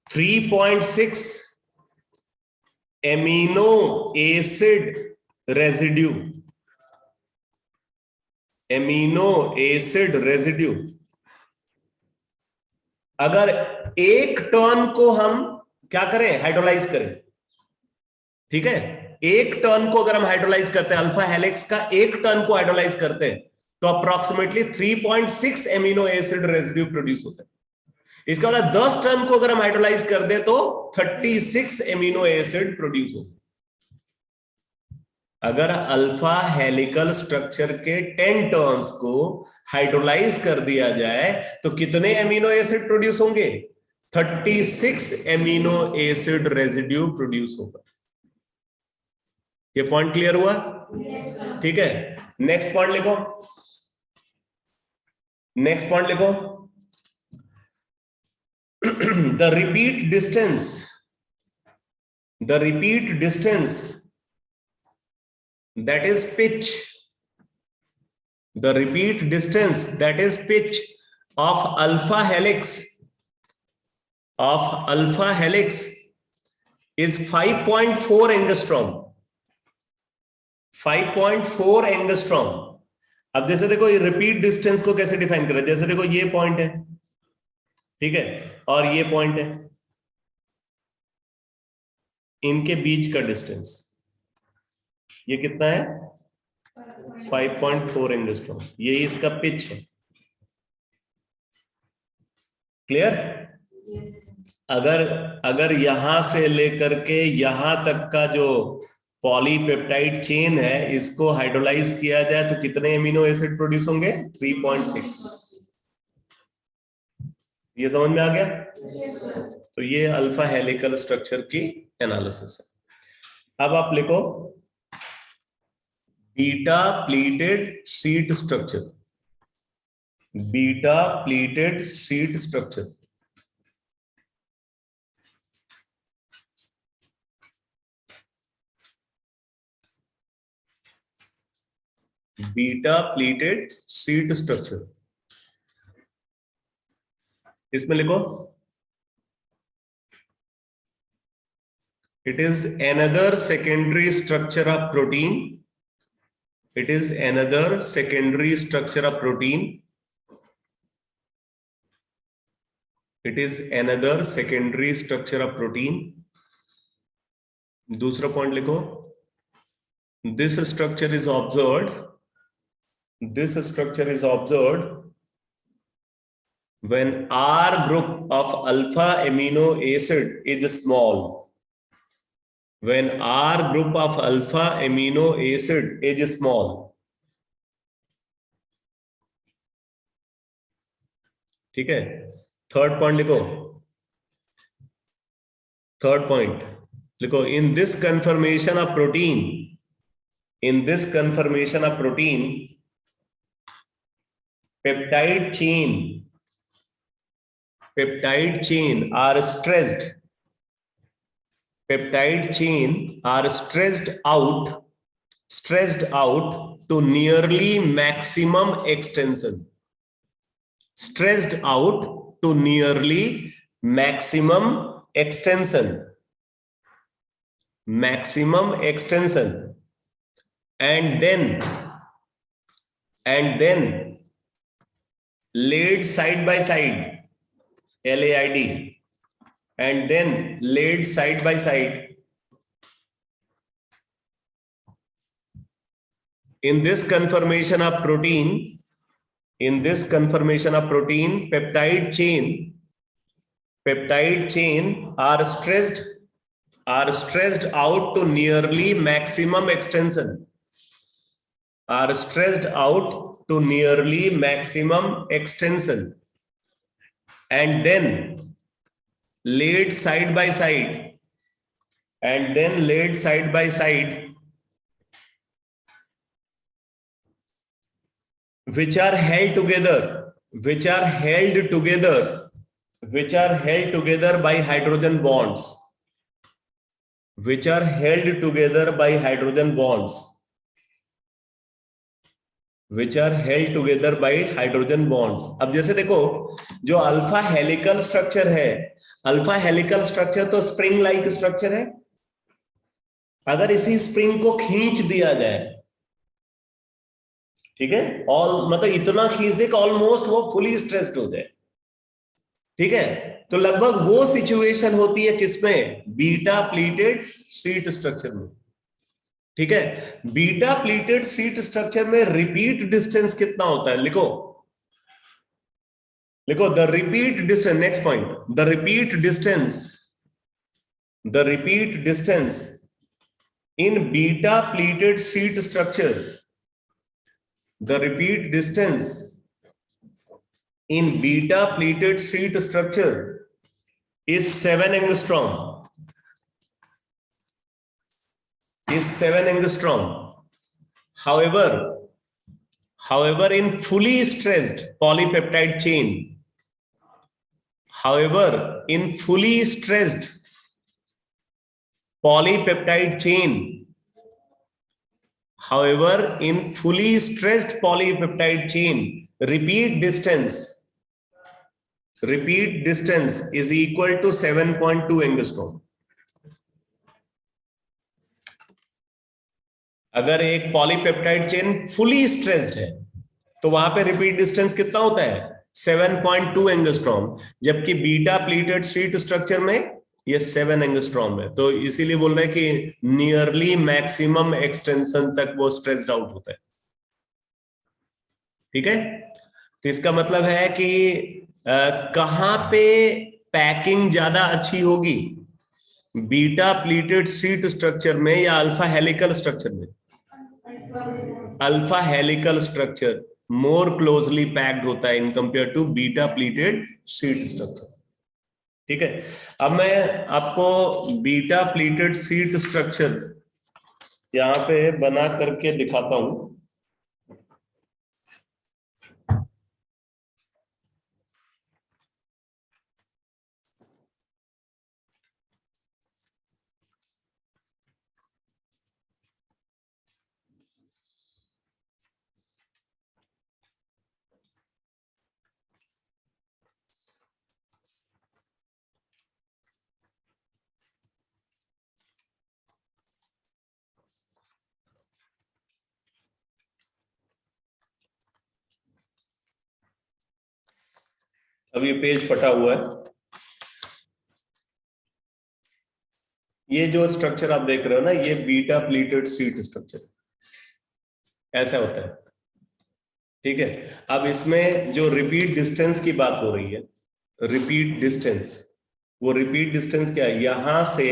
3.6 amino acid residue, amino acid residue। अगर एक turn को हम क्या करें, hydrolyse करें, ठीक है, एक टर्न को अगर हम हाइड्रोलाइज करते हैं, अल्फा हेलिक्स का एक टर्न को हाइड्रोलाइज करते हैं, तो approximately 3.6 amino acid residue produce होता है। इसका मतलब 10 टर्न को अगर हम हाइड्रोलाइज कर दे तो 36 एमिनो एसिड प्रोड्यूस होता है। अगर अल्फा हेलिकल स्ट्रक्चर के 10 टर्न्स को हाइड्रोलाइज कर दिया जाए तो कितने एमिनो एसिड प्रोड्यूस होंगे, 36 एमिनो एसिड रेजिड्यू प्रोड्यूस होगा। ये पॉइंट क्लियर हुआ? ठीक है, नेक्स्ट पॉइंट लिखो, नेक्स्ट पॉइंट लिखो, the repeat distance, the repeat distance, that is pitch, the repeat distance, that is pitch of alpha helix, of alpha helix is 5.4 angstrom, 5.4 angstrom। अब जैसे देखो ये रिपीट डिस्टेंस को कैसे डिफाइन करें, जैसे देखो ये पॉइंट है, ठीक है, और ये पॉइंट है, इनके बीच का डिस्टेंस ये कितना है, 5.4 एंगस्ट्रॉम, यही इसका पिच है। क्लियर? अगर यहां से लेकर के यहां तक का जो पॉलीपेप्टाइड चेन है, इसको हाइड्रोलाइज किया जाए तो कितने एमिनो एसिड प्रोड्यूस होंगे, 3.6। ये समझ में आ गया? तो ये अल्फा हेलिकल स्ट्रक्चर की एनालिसिस है। अब आप लिखो beta pleated sheet structure, beta pleated sheet structure. Beta pleated sheet structure, इसमें लिखो it is another secondary structure of protein, it is another secondary structure of protein, it is another secondary structure of protein। दूसरा point लिखो this structure is observed, this structure is observed when R group of alpha amino acid is small, when R group of alpha amino acid is small। ठीक है, third point लिखो, third point लिखो in this conformation of protein, in this conformation of protein peptide chain are stressed, peptide chain are stressed out to nearly maximum extension, stressed out to nearly maximum extension, maximum extension, and then laid side by side, LAID, and then laid side by side in this conformation of protein, in this conformation of protein peptide chain are stressed out to nearly maximum extension, are stressed out to nearly maximum extension, and then laid side by side, and then laid side by side, which are held together by hydrogen bonds, which are held together by hydrogen bonds, which are held together by hydrogen bonds। अब जैसे देखो जो alpha helical structure है, alpha helical structure तो spring like structure है, अगर इसी spring को खींच दिया जाए, ठीक है, मतलब इतना खींच दे कि ऑलमोस्ट वो फुली स्ट्रेस्ड हो जाए, ठीक है, तो लगभग वो सिचुएशन होती है किसमें, बीटा प्लीटेड शीट स्ट्रक्चर में। ठीक है, बीटा प्लीटेड शीट स्ट्रक्चर में रिपीट डिस्टेंस कितना होता है, लिखो the repeat distance, next point, the repeat distance in beta pleated sheet structure, the repeat distance in beta pleated sheet structure is 7 angstrom, however in fully stressed polypeptide chain, repeat distance is equal to 7.2 angstrom। अगर एक polypeptide chain fully stressed है तो वहां पे repeat distance कितना होता है, 7.2 angstrom, जबकि बीटा प्लीटेड शीट स्ट्रक्चर में ये 7 एंगस्ट्रॉम है। तो इसीलिए बोल रहे हैं कि नियरली मैक्सिमम एक्सटेंशन तक वो स्ट्रेस्ड आउट होता है। ठीक है, तो इसका मतलब है कि कहां पे पैकिंग ज्यादा अच्छी होगी, बीटा प्लीटेड शीट स्ट्रक्चर में या अल्फा हेलिकल स्ट्रक्चर में? Alpha helical structure more closely packed होता है in compare to beta pleated sheet structure. ठीक है, अब मैं आपको बीटा प्लीटेड शीट स्ट्रक्चर यहाँ पे बना करके दिखाता हूं। अब ये पेज फटा हुआ है। ये जो स्ट्रक्चर आप देख रहे हो ना, ये बीटा प्लीटेड शीट स्ट्रक्चर ऐसा होता है। ठीक है, अब इसमें जो रिपीट डिस्टेंस की बात हो रही है, रिपीट डिस्टेंस, वो रिपीट डिस्टेंस क्या है? यहां से,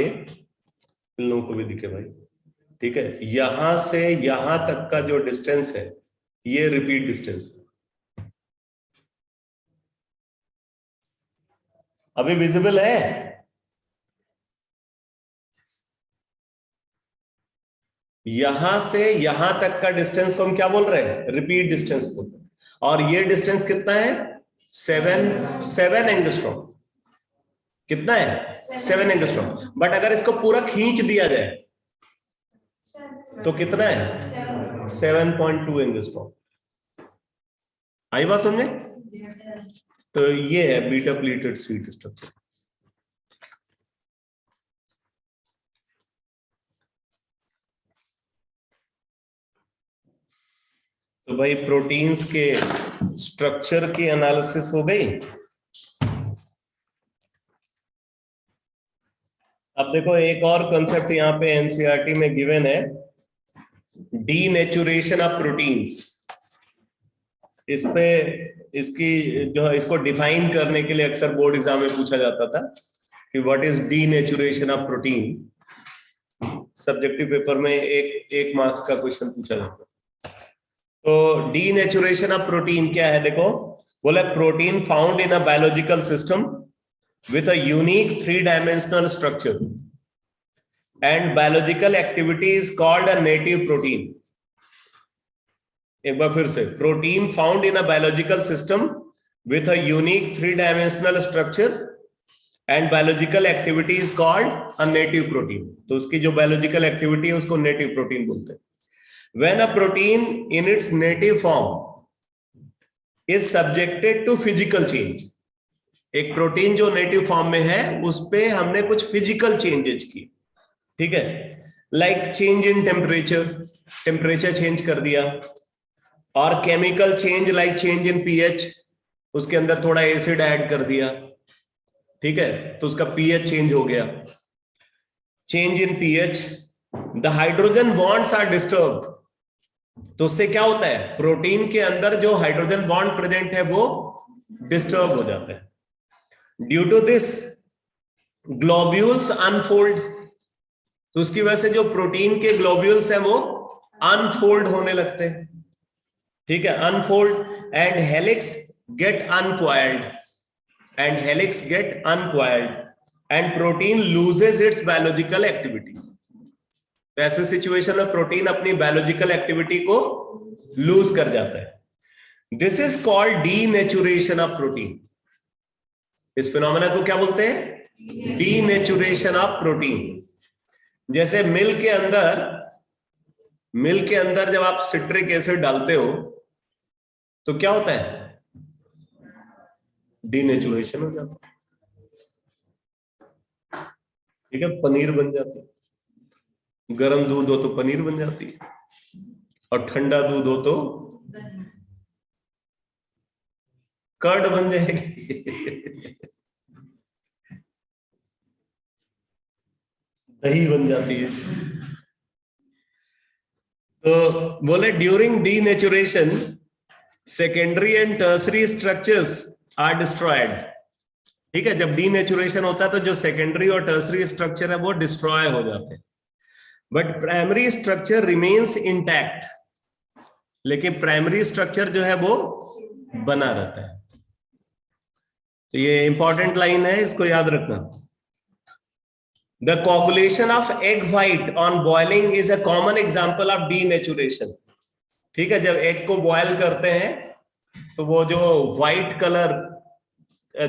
इन लोगों को भी दिखे भाई, ठीक है, यहां से यहां तक का जो डिस्टेंस है, ये रिपीट डिस्टेंस। अभी विजिबल है? यहां से यहां तक का डिस्टेंस को हम क्या बोल रहे हैं? रिपीट डिस्टेंस बोलते हैं। और ये डिस्टेंस कितना है? 7 एंगस्ट्रॉम। कितना है? 7 एंगस्ट्रॉम। बट अगर इसको पूरा खींच दिया जाए तो कितना है? 7.2 एंगस्ट्रॉम। आई बात समझे? तो ये है बीटा प्लीटेड शीट स्ट्रक्चर। तो भाई प्रोटीन्स के स्ट्रक्चर की एनालिसिस हो गई। अब देखो एक और कंसेप्ट यहाँ पे एनसीईआरटी में गिवन है, डीनेचुरेशन ऑफ प्रोटीन्स। इस पे इसकी जो है, इसको डिफाइन करने के लिए अक्सर बोर्ड एग्जाम में पूछा जाता था कि what is denaturation of protein. Subjective paper में एक मार्क्स का क्वेश्चन पूछा जाता है। तो डीनेचुरेशन ऑफ प्रोटीन क्या है? देखो, बोला protein found in a biological system with a unique 3-dimensional structure and biological activity is called a native protein. एक बार फिर से, protein found in a biological system with a unique 3-dimensional structure and biological activity is called a native protein. तो उसकी जो biological activity है उसको native protein बोलते हैं. When a protein in its native form is subjected to physical change, एक protein जो native form में है उस पे हमने कुछ फिजिकल चेंजेस की, ठीक है, like change in temperature, temperature change कर दिया, और chemical change like change in pH, उसके अंदर थोड़ा एसिड ऐड कर दिया, ठीक है, तो उसका पीएच चेंज हो गया। Change in pH, the hydrogen bonds are disturb, तो उससे क्या होता है? प्रोटीन के अंदर जो हाइड्रोजन बॉन्ड प्रेजेंट है वो डिस्टर्ब हो जाता है। Due to this globules unfold, तो उसकी वजह से जो प्रोटीन के ग्लोब्यूल्स हैं वो अनफोल्ड होने लगते हैं, ठीक है, unfold, and helix get uncoiled, and helix get uncoiled, and protein loses its biological activity. तो ऐसे सिचुएशन में प्रोटीन अपनी बायोलॉजिकल एक्टिविटी को लूज कर जाता है। This is called denaturation of protein. इस फिनोमेना को क्या बोलते हैं? Denaturation of protein. जैसे मिल्क के अंदर जब आप सिट्रिक एसिड डालते हो तो क्या होता है? डीनेचुरेशन हो जाता है, ठीक है, पनीर बन जाती है। गर्म दूध हो तो पनीर बन जाती है, और ठंडा दूध हो तो कर्ड बन जाएगी, दही बन जाती है। तो बोले during denaturation secondary and tertiary structures are destroyed, ठीक है, जब डीनेचुरेशन होता है तो जो सेकेंडरी और टर्सरी स्ट्रक्चर है वो डिस्ट्रॉय हो जाते हैं, but primary structure remains intact, लेकिन प्राइमरी स्ट्रक्चर जो है वो बना रहता है। तो ये इंपॉर्टेंट लाइन है, इसको याद रखना। The coagulation of egg white on boiling is a common example of denaturation. ठीक है, जब एग को बॉयल करते हैं तो वो जो व्हाइट कलर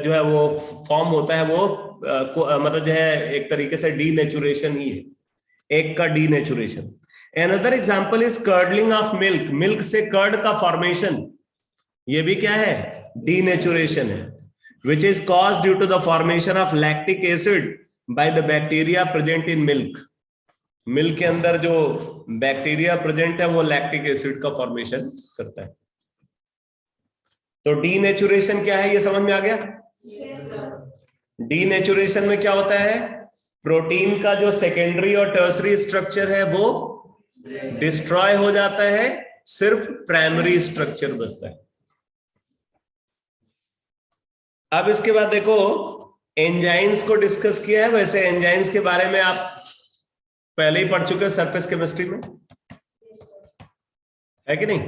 जो है वो फॉर्म होता है, वो मतलब जो है एक तरीके से डीनेचुरेशन ही है, एग का denaturation. Another example is curdling of milk. Milk से कर्ड का फॉर्मेशन, ये भी क्या है, डीनेचुरेशन है, which is caused due to the formation of lactic acid by the bacteria present in milk. Milk के अंदर जो बैक्टीरिया प्रेजेंट है वो लैक्टिक एसिड का फॉर्मेशन करता है. तो डीनेचुरेशन क्या है, ये समझ में आ गया? डीनेचुरेशन में क्या होता है, प्रोटीन का जो सेकेंडरी और टर्सरी स्ट्रक्चर है वो डिस्ट्रॉय हो जाता है, सिर्फ प्राइमरी स्ट्रक्चर बचता है. अब इसके बाद देखो, एंजाइम्स को डिस्कस किया है. वैसे एंजाइम्स के बारे में आप पहले ही पढ़ चुके हैं सरफेस केमिस्ट्री में, है कि नहीं?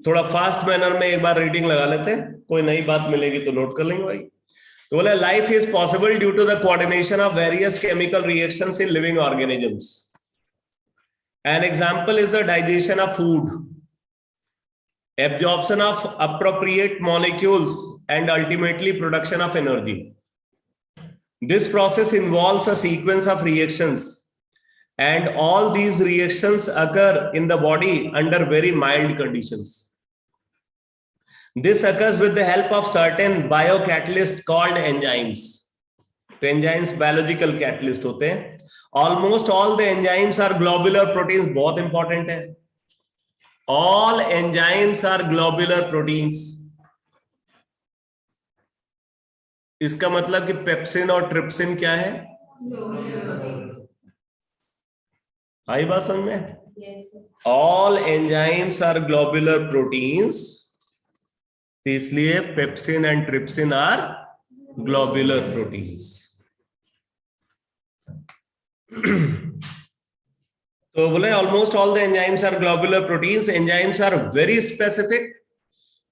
थोड़ा फास्ट मैनर में एक बार रीडिंग लगा लेते हैं, कोई नई बात मिलेगी तो नोट कर लेंगे भाई. तो बोला life is possible due to the coordination of various chemical reactions in living organisms. An example is the digestion of food, absorption of appropriate molecules and ultimately production of energy. This process involves a sequence of reactions, and all these reactions occur in the body under very mild conditions. This occurs with the help of certain biocatalysts called enzymes. The enzymes biological catalyst होते हैं. Almost all the enzymes are globular proteins. बहुत important है. All enzymes are globular proteins. इसका मतलब कि pepsin और trypsin क्या है? आई बात समझ में? All enzymes are globular proteins. इसलिए pepsin and trypsin are globular proteins. तो बोले almost all the enzymes are globular proteins. Enzymes are very specific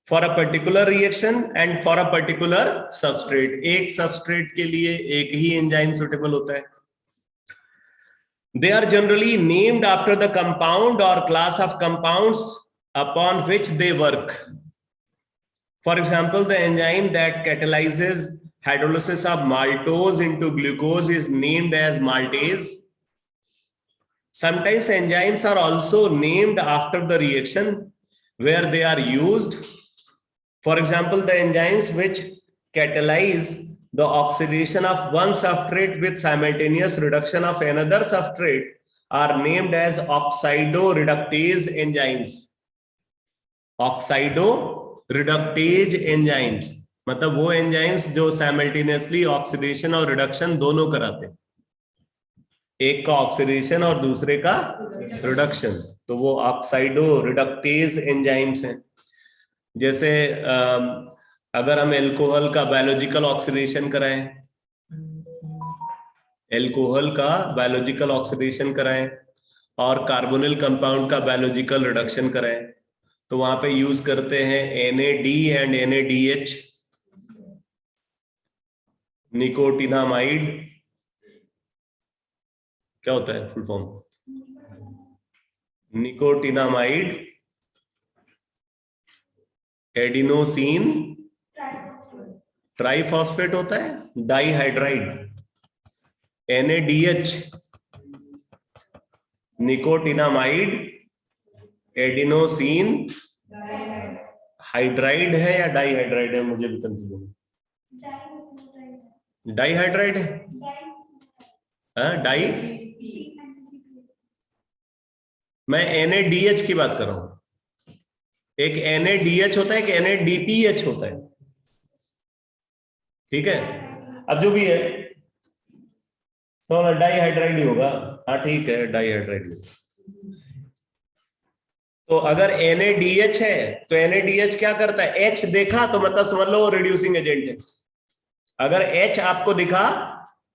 for a particular reaction and for a particular substrate. एक substrate के लिए एक ही enzyme suitable होता है. They are generally named after the compound or class of compounds upon which they work. For example, the enzyme that catalyses hydrolysis of maltose into glucose is named as maltase. Sometimes enzymes are also named after the reaction where they are used. For example, the enzymes which catalyze the oxidation of one substrate with simultaneous reduction of another substrate are named as oxidoreductase enzymes. Oxidoreductase enzymes मतलब वो enzymes जो simultaneously oxidation और reduction दोनों कराते हैं, एक का oxidation और दूसरे का रिडक्शन, तो वो ऑक्साइडो रिडक्टेज एंजाइम्स हैं. जैसे अगर हम एल्कोहल का बायोलॉजिकल ऑक्सीडेशन कराएं, एल्कोहल का बायोलॉजिकल ऑक्सीडेशन कराएं और कार्बोनिल कंपाउंड का बायोलॉजिकल रिडक्शन कराएं, तो वहां पे यूज करते हैं NAD एंड NADH, निकोटिनामाइड. क्या होता है full form? Nicotinamide, adenosine triphosphate होता है, डाइहाइड्राइड, NADH, निकोटिनामाइड, एडिनोसिन हाइड्राइड है या डाइहाइड्राइड है, मुझे भी कंफ्यूजन. डाइहाइड्राइड है, डाई. मैं NADH की बात कर रहा हूं. एक NADH होता है, एक NADPH होता है. ठीक है, अब जो भी है समझ, डाइहाइड्राइड ही होगा. हाँ ठीक है, डाइहाइड्राइड. तो अगर NADH है तो NADH क्या करता है? H देखा तो मतलब समझ लो वो रिड्यूसिंग एजेंट है. अगर H आपको दिखा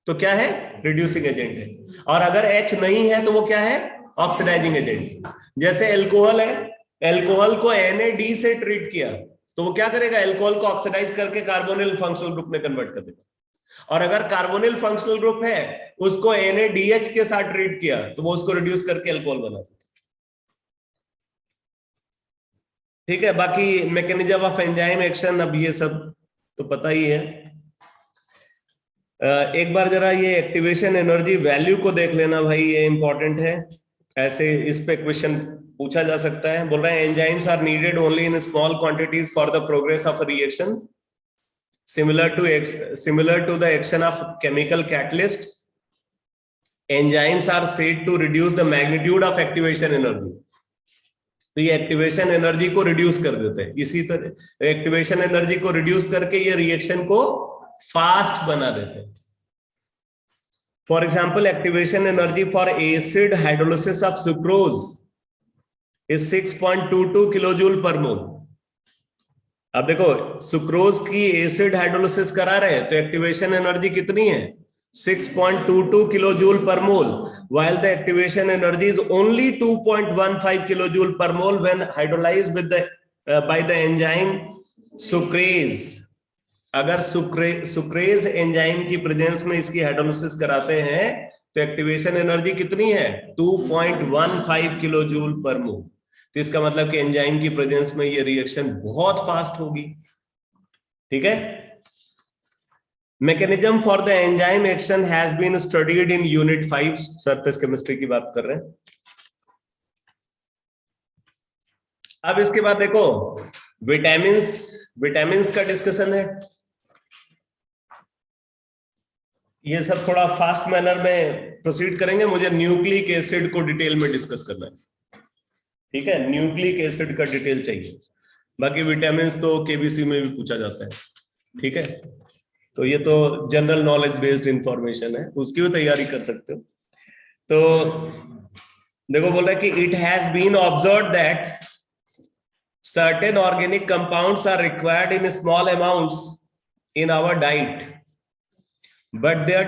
तो क्या है? रिड्यूसिंग एजेंट है. और अगर H नहीं है तो वो क्या है? Oxidising agent. जैसे एल्कोहल है, एल्कोहल को NAD से ट्रीट किया तो वो क्या करेगा? एल्कोहल को ऑक्सीडाइज करके कार्बोनिल फंक्शनल ग्रुप में कन्वर्ट कर देगा. और अगर कार्बोनिल फंक्शनल ग्रुप है उसको NaDH के साथ ट्रीट किया तो वो उसको रिड्यूस करके अल्कोहल बना देता। ठीक है, बाकी मैकेनिज्म ऑफ एंजाइम एक्शन अब ये सब तो पता ही है। एक बार जरा ये एक्टिवेशन एनर्जी वैल्यू को देख लेना भाई, ये इंपॉर्टेंट है, ऐसे इस पे क्वेश्चन पूछा जा सकता है। बोल रहे हैं enzymes are needed only in small quantities for the progress of a reaction similar to the action of chemical catalysts. Enzymes are said to reduce the magnitude of activation energy. तो ये activation energy को reduce कर देते हैं, इसी तरह activation energy को reduce करके ये रिएक्शन को फास्ट बना देते हैं। For example activation energy for acid hydrolysis of sucrose is 6.22 kilojoule पर मोल। अब देखो सुक्रोज की एसिड हाइड्रोलिसिस करा रहे हैं तो एक्टिवेशन एनर्जी कितनी है 6.22 किलोजूल पर मोल, while the activation energy is only 2.15 kilojoule per mole when hydrolyzed with the by the enzyme sucrase। अगर सुक्रेज एंजाइम की प्रेजेंस में इसकी हाइड्रोलिसिस कराते हैं तो एक्टिवेशन एनर्जी कितनी है 2.15 किलोजूल पर मोल। तो इसका मतलब कि एंजाइम की प्रेजेंस में ये रिएक्शन बहुत फास्ट होगी। ठीक है, mechanism for the enzyme action has been studied in unit 5, surface chemistry की बात कर रहे हैं। अब इसके बाद देखो विटामिन्स का डिस्कशन है। ये सब थोड़ा फास्ट मैनर में प्रोसीड करेंगे, मुझे न्यूक्लिक एसिड को डिटेल में डिस्कस करना है। ठीक है, न्यूक्लिक एसिड का डिटेल चाहिए, बाकी विटामिन्स तो केबीसी में भी पूछा जाता है। ठीक है, तो ये तो जनरल नॉलेज बेस्ड इंफॉर्मेशन है, उसकी भी तैयारी कर सकते हो। तो देखो बोल रहा है कि it has been observed that certain organic compounds are required in small amounts in our diet, but their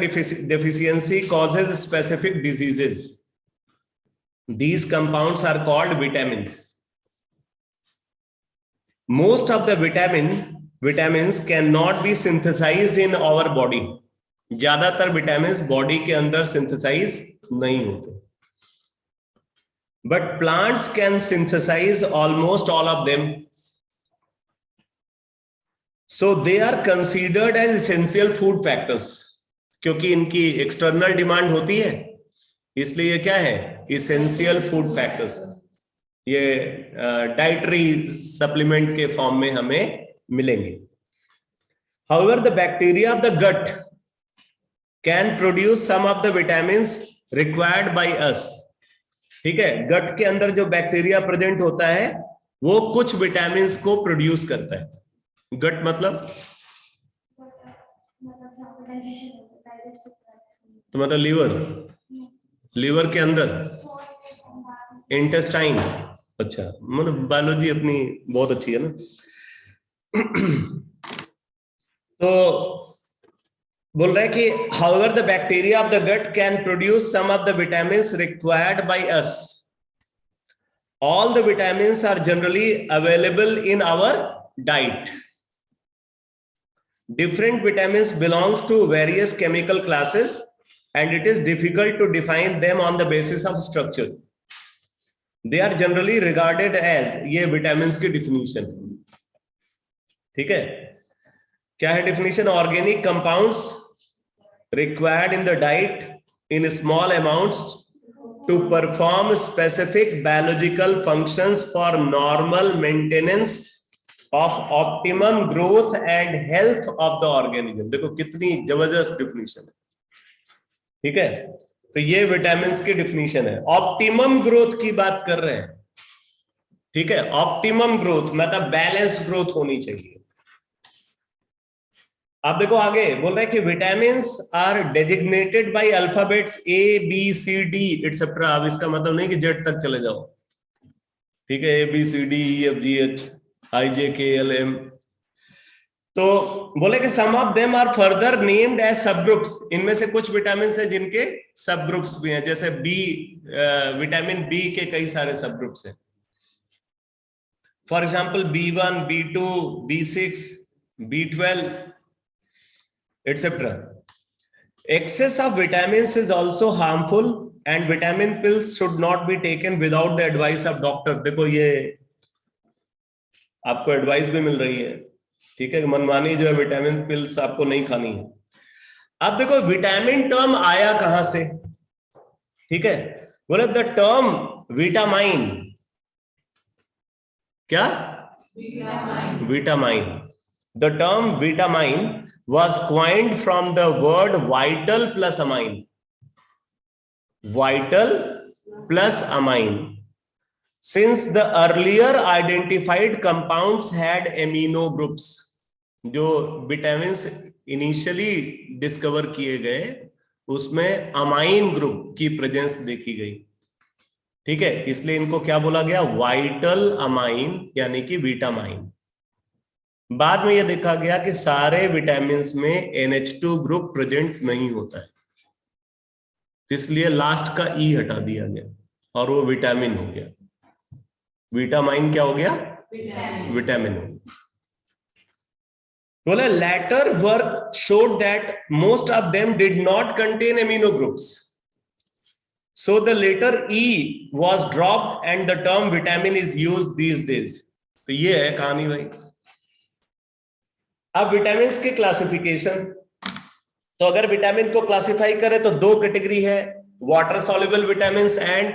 deficiency causes specific diseases. These compounds are called vitamins. Most of the vitamins cannot be synthesized in our body. ज्यादातर vitamins body के अंदर synthesize नहीं होते, but plants can synthesize almost all of them. So they are considered as essential food factors. क्योंकि इनकी external demand होती है, इसलिए ये क्या है इसेंशियल फूड फैक्टर्स। ये डाइटरी सप्लीमेंट के फॉर्म में हमें मिलेंगे। However the bacteria of the gut can produce some of the vitamins required by us. ठीक है, गट के अंदर जो बैक्टीरिया प्रेजेंट होता है वो कुछ विटामिन्स को प्रोड्यूस करता है। गट मतलब तुम्हारा लीवर के अंदर इंटेस्टाइन। अच्छा, मतलब बायोलॉजी अपनी बहुत अच्छी है ना। तो बोल रहा है कि however the bacteria of the gut can produce some of the vitamins required by us. All the vitamins are generally available in our diet. Different vitamins belongs to various chemical classes and it is difficult to define them on the basis of structure. They are generally regarded as, ये vitamins की definition। ठीक है, क्या है definition? Organic compounds required in the diet in small amounts to perform specific biological functions for normal maintenance of optimum growth and health of the organism। देखो कितनी जबरदस्त definition है। ठीक है, तो ये विटामिन्स की डिफिनीशन है। ऑप्टिमम ग्रोथ की बात कर रहे हैं। ठीक है, ऑप्टिमम ग्रोथ मतलब बैलेंस ग्रोथ होनी चाहिए। आप देखो आगे बोल रहे हैं कि vitamins are designated by alphabets ABCD et cetera. अब इसका मतलब नहीं कि जेड तक चले जाओ। ठीक है, ABCDEFGH IJKLM। तो बोले कि some of them are further named as sub groups. इनमें से कुछ विटामिन है जिनके सब ग्रुप्स भी हैं, जैसे विटामिन बी के कई सारे सब ग्रुप्स हैं। For example B1, B2, B6, B12, etc. Excess of vitamins is also harmful and vitamin pills should not be taken without the advice of doctor. देखो ये आपको एडवाइस भी मिल रही है, ठीक है, मनमानी जो है विटामिन पिल्स आपको नहीं खानी है। अब देखो विटामिन टर्म आया कहां से, ठीक है, बोले द टर्म विटामाइन, क्या vitamin, the term vitamin was coined from the word vital plus amine, vital plus amine, since the earlier identified compounds had amino groups. जो विटामिन्स इनिशियली डिस्कवर किए गए उसमें अमाइन ग्रुप की presence देखी गई, ठीक है, इसलिए इनको क्या बोला गया, वाइटल अमाइन यानी कि विटामाइन। बाद में यह देखा गया कि सारे विटामिन्स में NH2 ग्रुप प्रेजेंट नहीं होता है, इसलिए लास्ट का ई हटा दिया गया और वो विटामिन हो गया, विटामाइन क्या हो गया, विटामिन हो गया। बोला later work showed that most of them did not contain amino groups, so the letter E was dropped and the term vitamin is used these days. तो ये है कहानी भाई। अब विटामिन्स के क्लासिफिकेशन, तो अगर विटामिन को क्लासिफाई करें तो दो कैटेगरी है, water soluble vitamins and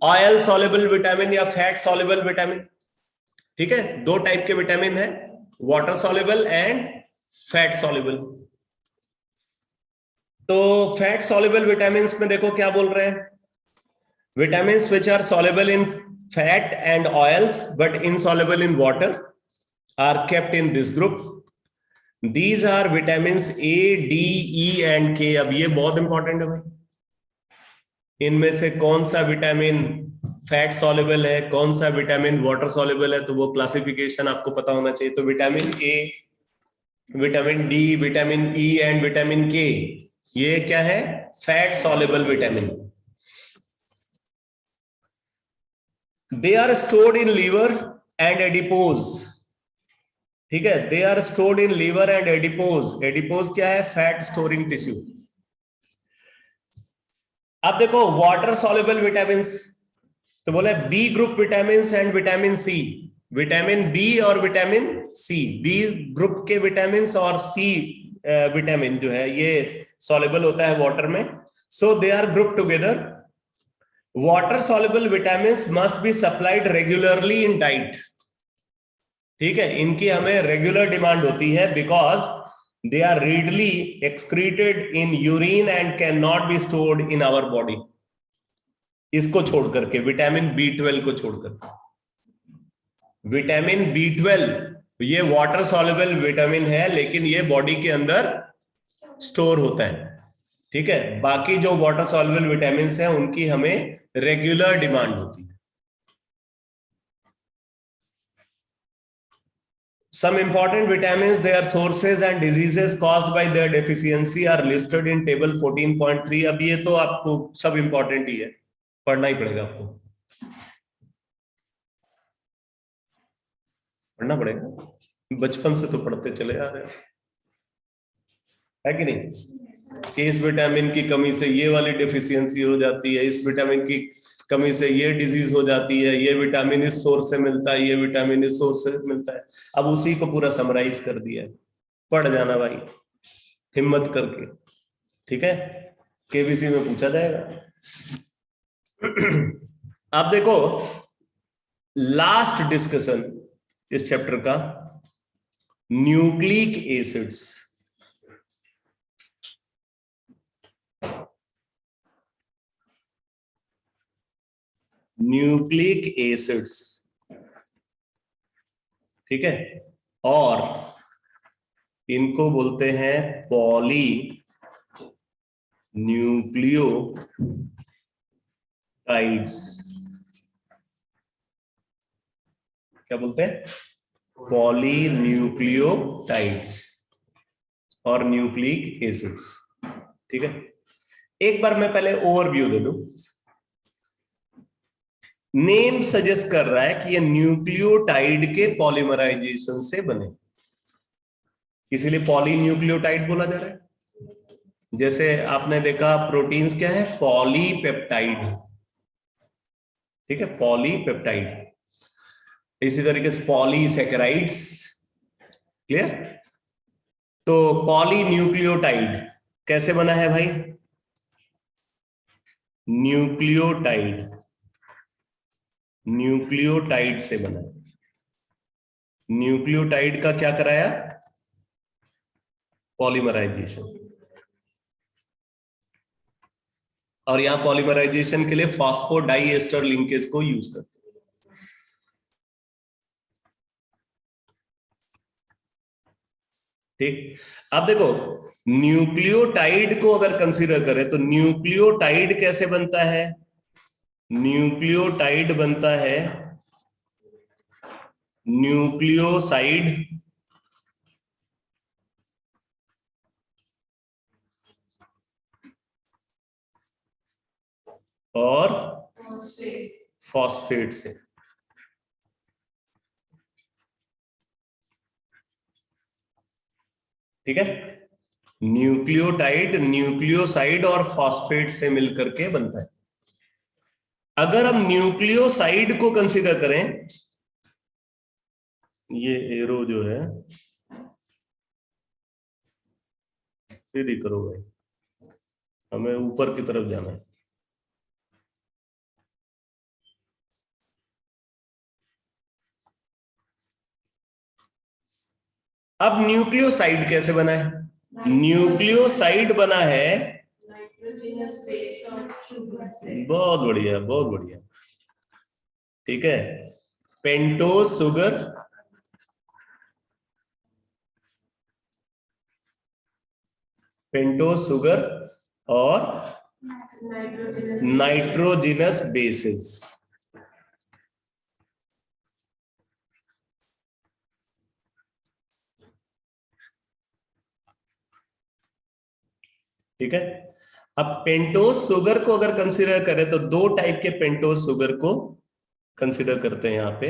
oil soluble vitamin या फैट सॉल्युबल विटामिन, ठीक है, दो टाइप के विटामिन है, water soluble and fat soluble. तो फैट सॉल्युबल विटामिन्स में देखो क्या बोल रहे हैं, vitamins which are soluble in fat and oils but insoluble in water are kept in this group. These are vitamins A, D, E and K. अब ये बहुत इंपॉर्टेंट है भाई, इनमें से कौन सा विटामिन फैट सॉल्युबल है, कौन सा विटामिन वाटर सॉल्युबल है, तो वो क्लासिफिकेशन आपको पता होना चाहिए। तो vitamin A, vitamin D, vitamin E and vitamin K, ये क्या है, fat soluble vitamin. They are stored in liver and adipose, ठीक है, they are stored in liver and adipose. Adipose क्या है, फैट स्टोरिंग टिश्यू। अब देखो वाटर सॉल्युबल विटामिन्स, तो बोले B group vitamins and vitamin C, vitamin B और vitamin C, B group के विटामिन्स और सी विटामिन जो है ये सॉल्युबल होता है वाटर में, so they are group together. Water soluble vitamins must be supplied regularly in diet, ठीक है, इनकी हमें रेगुलर डिमांड होती है because they are readily excreted in urine and can not be stored in our body. इसको छोड़ करके, vitamin B12 को छोड़कर, विटामिन B12 ये वाटर सॉल्युबल विटामिन है लेकिन ये बॉडी के अंदर स्टोर होता है, ठीक है, बाकी जो वाटर सॉल्युबल विटामिन हैं उनकी हमें रेगुलर डिमांड होती है। Some important vitamins, their sources and diseases caused by their deficiency are listed in table 14.3. अब ये तो आपको सब इंपॉर्टेंट ही है, पढ़ना ही पड़ेगा, आपको पढ़ना पड़ेगा, बचपन से तो पढ़ते चले आ रहे है कि नहीं, कि इस विटामिन की कमी से ये वाली डेफिशिएंसी हो जाती है, इस विटामिन की कमी से ये डिजीज हो जाती है, ये विटामिन इस सोर्स से मिलता है, ये विटामिन इस सोर्स से मिलता है। अब उसी को पूरा समराइज कर दिया है, पढ़ जाना भाई हिम्मत करके, ठीक है, केबीसी में पूछा जाएगा। अब देखो लास्ट डिस्कशन इस चैप्टर का, न्यूक्लिक एसिड्स। न्यूक्लिक एसिड्स, ठीक है, और इनको बोलते हैं पॉली न्यूक्लियोटाइड्स। क्या बोलते हैं, पॉली न्यूक्लियोटाइड्स और न्यूक्लिक एसिड्स, ठीक है। एक बार मैं पहले ओवरव्यू दे दूं। नेम सजेस्ट कर रहा है कि ये न्यूक्लियोटाइड के पॉलीमराइजेशन से बने, इसीलिए पॉलीन्यूक्लियोटाइड बोला जा रहा है। जैसे आपने देखा प्रोटीन्स क्या है, पॉलीपेप्टाइड, ठीक है, पॉलीपेप्टाइड। इसी तरीके से पॉलीसैकेराइड्स, क्लियर। तो पॉलीन्यूक्लियोटाइड कैसे बना है भाई, न्यूक्लियोटाइड, न्यूक्लियोटाइड से बना। न्यूक्लियोटाइड का क्या कराया, पॉलीमराइजेशन। और यहां पॉलीमराइजेशन के लिए फॉस्फोडाइएस्टर लिंकेज को यूज करते हैं। ठीक, अब देखो न्यूक्लियोटाइड को अगर कंसीडर करें तो न्यूक्लियोटाइड कैसे बनता है, न्यूक्लियोटाइड बनता है न्यूक्लियोसाइड और फॉस्फेट से। ठीक है, न्यूक्लियोटाइड न्यूक्लियोसाइड और फॉस्फेट से मिलकर के बनता है। अगर हम न्यूक्लियोसाइड को कंसीडर करें, ये एरो जो है सीधी करो भाई, हमें ऊपर की तरफ जाना है। अब न्यूक्लियोसाइड कैसे बना है, न्यूक्लियोसाइड बना है, बहुत बढ़िया बहुत बढ़िया, ठीक है, पेंटोज शुगर, पेंटोज शुगर और नाइट्रोजिनस बेसिस। ठीक है, अब पेंटोज शुगर को अगर कंसीडर करें तो दो टाइप के पेंटोज शुगर को कंसीडर करते हैं यहां पे।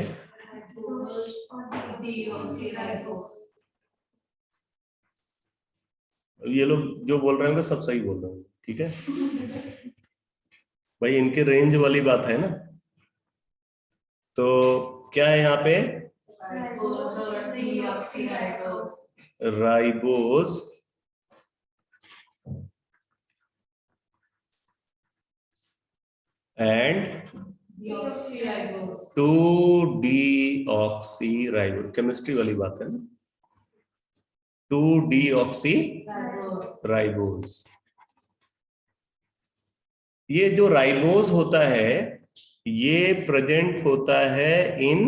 ये लोग जो बोल रहे होंगे सब सही बोल रहे होंगे, ठीक है भाई, इनके रेंज वाली बात है ना। तो क्या है यहाँ पे, राइबोज एंड 2-डीऑक्सी-राइबोज, केमिस्ट्री वाली बात है ना, 2-डीऑक्सी-राइबोज। ये जो राइबोज होता है ये प्रेजेंट होता है इन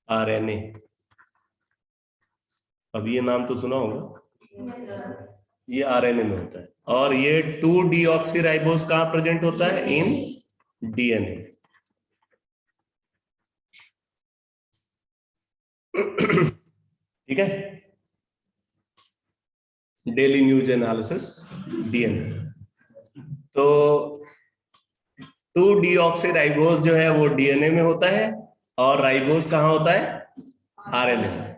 आरएनए। अब ये नाम तो सुना होगा, ये आरएनए में होता है। और ये 2-डीऑक्सी-राइबोज कहां प्रेजेंट होता है, इन डीएनए। ठीक है, डेली न्यूज एनालिसिस डीएनए। तो 2-डीऑक्सी-राइबोज जो है वो डीएनए में होता है और राइबोज कहां होता है, आरएनए में।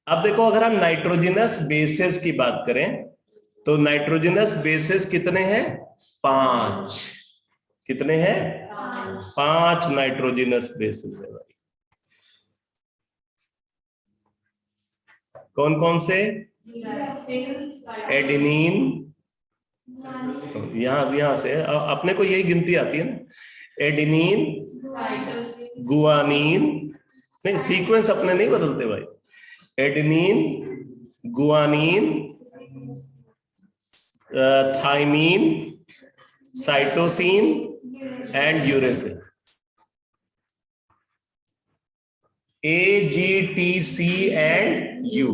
अब देखो अगर हम नाइट्रोजिनस बेसेस की बात करें तो नाइट्रोजिनस बेसेस कितने हैं, 5। कितने हैं, 5 नाइट्रोजिनस बेसेस है भाई। कौन कौन से, एडेनिन, यहां से अपने को यही गिनती आती है ना, एडेनिन, गुआनिन, नहीं सीक्वेंस अपने नहीं बदलते भाई, adenine, guanine, thymine, cytosine and uracil. AGTC and U,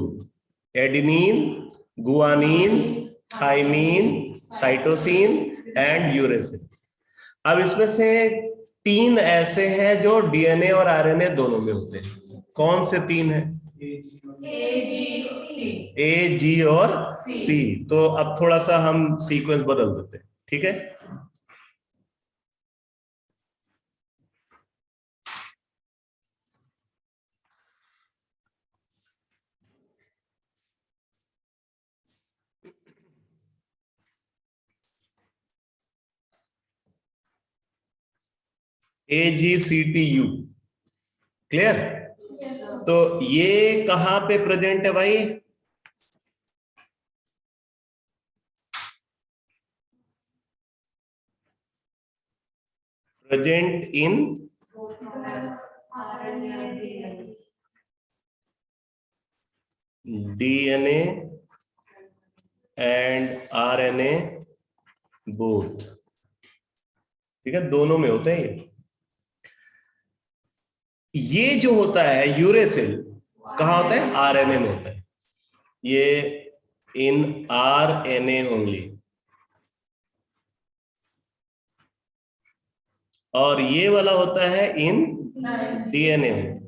adenine, guanine, thymine, cytosine and uracil. अब इसमें से 3 ऐसे हैं जो डीएनए और आरएनए दोनों में होते हैं। कौन से 3 है, ए, जी और सी। तो अब थोड़ा सा हम सीक्वेंस बदल देते हैं, ठीक है। AgCtu, clear? तो ये कहां पे प्रेजेंट है भाई? Present in DNA and RNA both, ठीक है, दोनों में होते हैं ये जो होता है यूरेसिल कहां होता है? RNA में होता है, ये इन RNA ओनली, और ये वाला होता है इन DNA ओनली।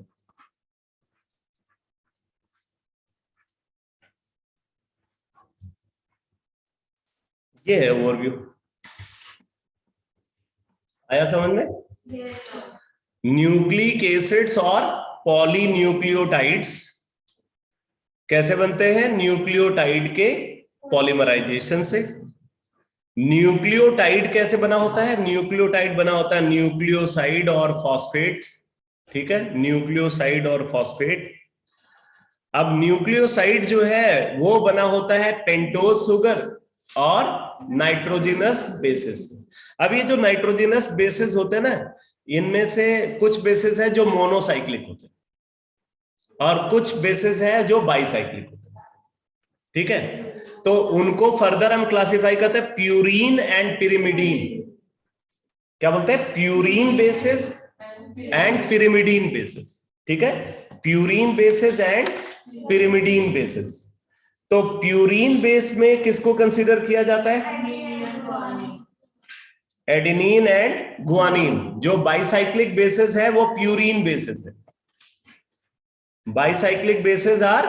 ये है ओवरव्यू, आया समझ में? न्यूक्लिक एसिड्स और पॉलीन्यूक्लियोटाइड्स कैसे बनते हैं? न्यूक्लियोटाइड के पॉलीमराइजेशन से। न्यूक्लियोटाइड कैसे बना होता है? न्यूक्लियोटाइड बना होता है न्यूक्लियोसाइड और फॉस्फेट, ठीक है, न्यूक्लियोसाइड और फॉस्फेट। अब न्यूक्लियोसाइड जो है वो बना होता है पेंटोज शुगर और नाइट्रोजिनस बेसिस। अब ये जो नाइट्रोजिनस बेसिस होते हैं ना, इनमें से कुछ बेसिस है जो मोनोसाइक्लिक होते हैं और कुछ बेसिस है जो बाइसाइक्लिक होते हैं, ठीक है? तो उनको फर्दर हम क्लासिफाई करते हैं प्यूरीन एंड पिरिमिडीन। क्या बोलते हैं? Purine bases and pyrimidine bases, ठीक है, purine bases and pyrimidine bases. तो प्यूरीन बेस में किसको कंसीडर किया जाता है? Adenine and guanine. जो बाइसाइक्लिक बेसिस है वो प्यूरीन बेसिस है। Bicyclic bases are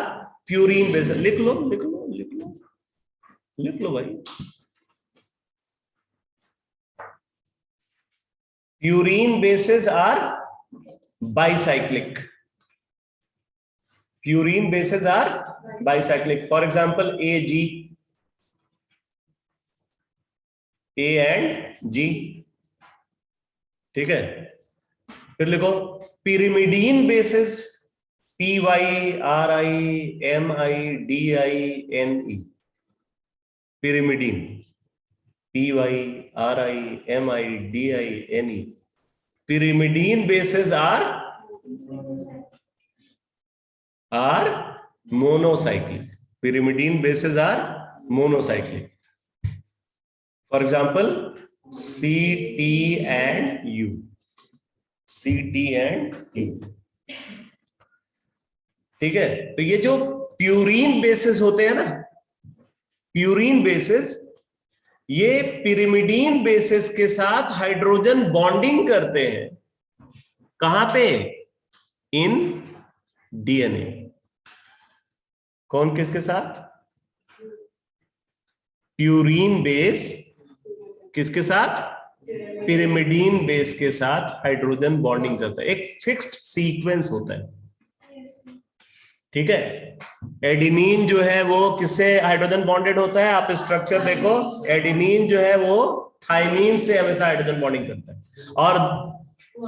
purine bases. लिख लो लिख लो लिख लो लिख लो भाई। Purine bases are bicyclic. Purine bases are bicyclic. For example AG, A and G, ठीक है। फिर लिखो pyrimidine basis PYRIMIDINE, pyrimidine, PYRIMIDINE। pyrimidine bases are monocyclic. Pyrimidine bases are monocyclic. For example, CT and U. CT and U, ठीक है। तो ये जो purine basis होते हैं ना, प्यूरीन बेसिस, ये पिरिमिडीन बेसिस के साथ हाइड्रोजन बॉन्डिंग करते हैं। कहां पे? इन DNA। कौन किसके साथ? प्यूरीन बेस किसके साथ? पिरिमिडीन बेस के साथ हाइड्रोजन बॉन्डिंग करता है। एक फिक्स्ड सीक्वेंस होता है, ठीक है। एडिनिन जो है वो किससे हाइड्रोजन बॉन्डेड होता है? आप स्ट्रक्चर देखो, एडिनिन जो है वो थाइमीन से हमेशा हाइड्रोजन बॉन्डिंग करता है, और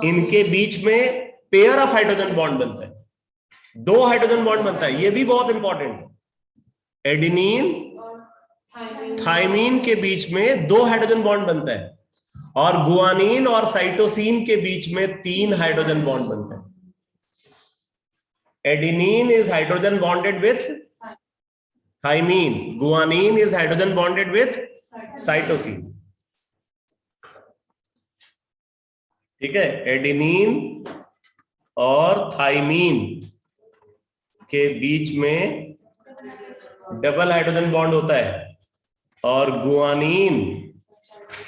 इनके बीच में पेयर ऑफ हाइड्रोजन बॉन्ड बनता है, 2 हाइड्रोजन बॉन्ड बनता है। ये भी बहुत इंपॉर्टेंट है। एडिनिन थाइमीन के बीच में 2 हाइड्रोजन बॉन्ड बनता है, और गुआनिन और साइटोसिन के बीच में 3 हाइड्रोजन बॉन्ड बनता है। Adenine is hydrogen bonded with thymine. Guanine is hydrogen bonded with cytosine. ठीक है, एडेनिन और थाइमीन के बीच में डबल हाइड्रोजन बॉन्ड होता है, और गुआनिन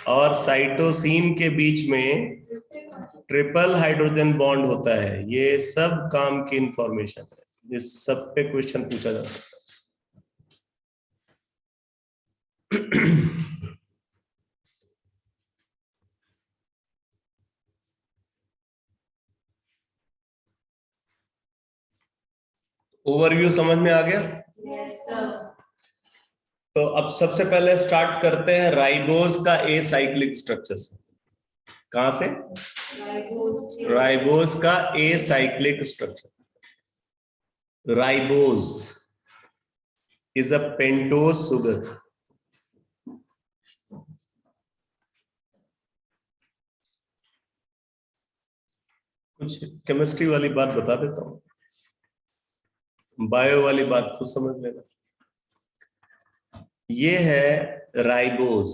और साइटोसिन के बीच में ट्रिपल हाइड्रोजन बॉन्ड होता है। ये सब काम की इंफॉर्मेशन है, इस सब पे क्वेश्चन पूछा जा सकता है। ओवरव्यू समझ में आ गया? Yes, sir. तो अब सबसे पहले स्टार्ट करते हैं राइबोज का एसाइक्लिक स्ट्रक्चर से। कहां से? राइबोज का a cyclic structure. Ribose is a pentose sugar. कुछ केमिस्ट्री वाली बात बता देता हूं, बायो वाली बात खुद समझ लेना। ये है राइबोज,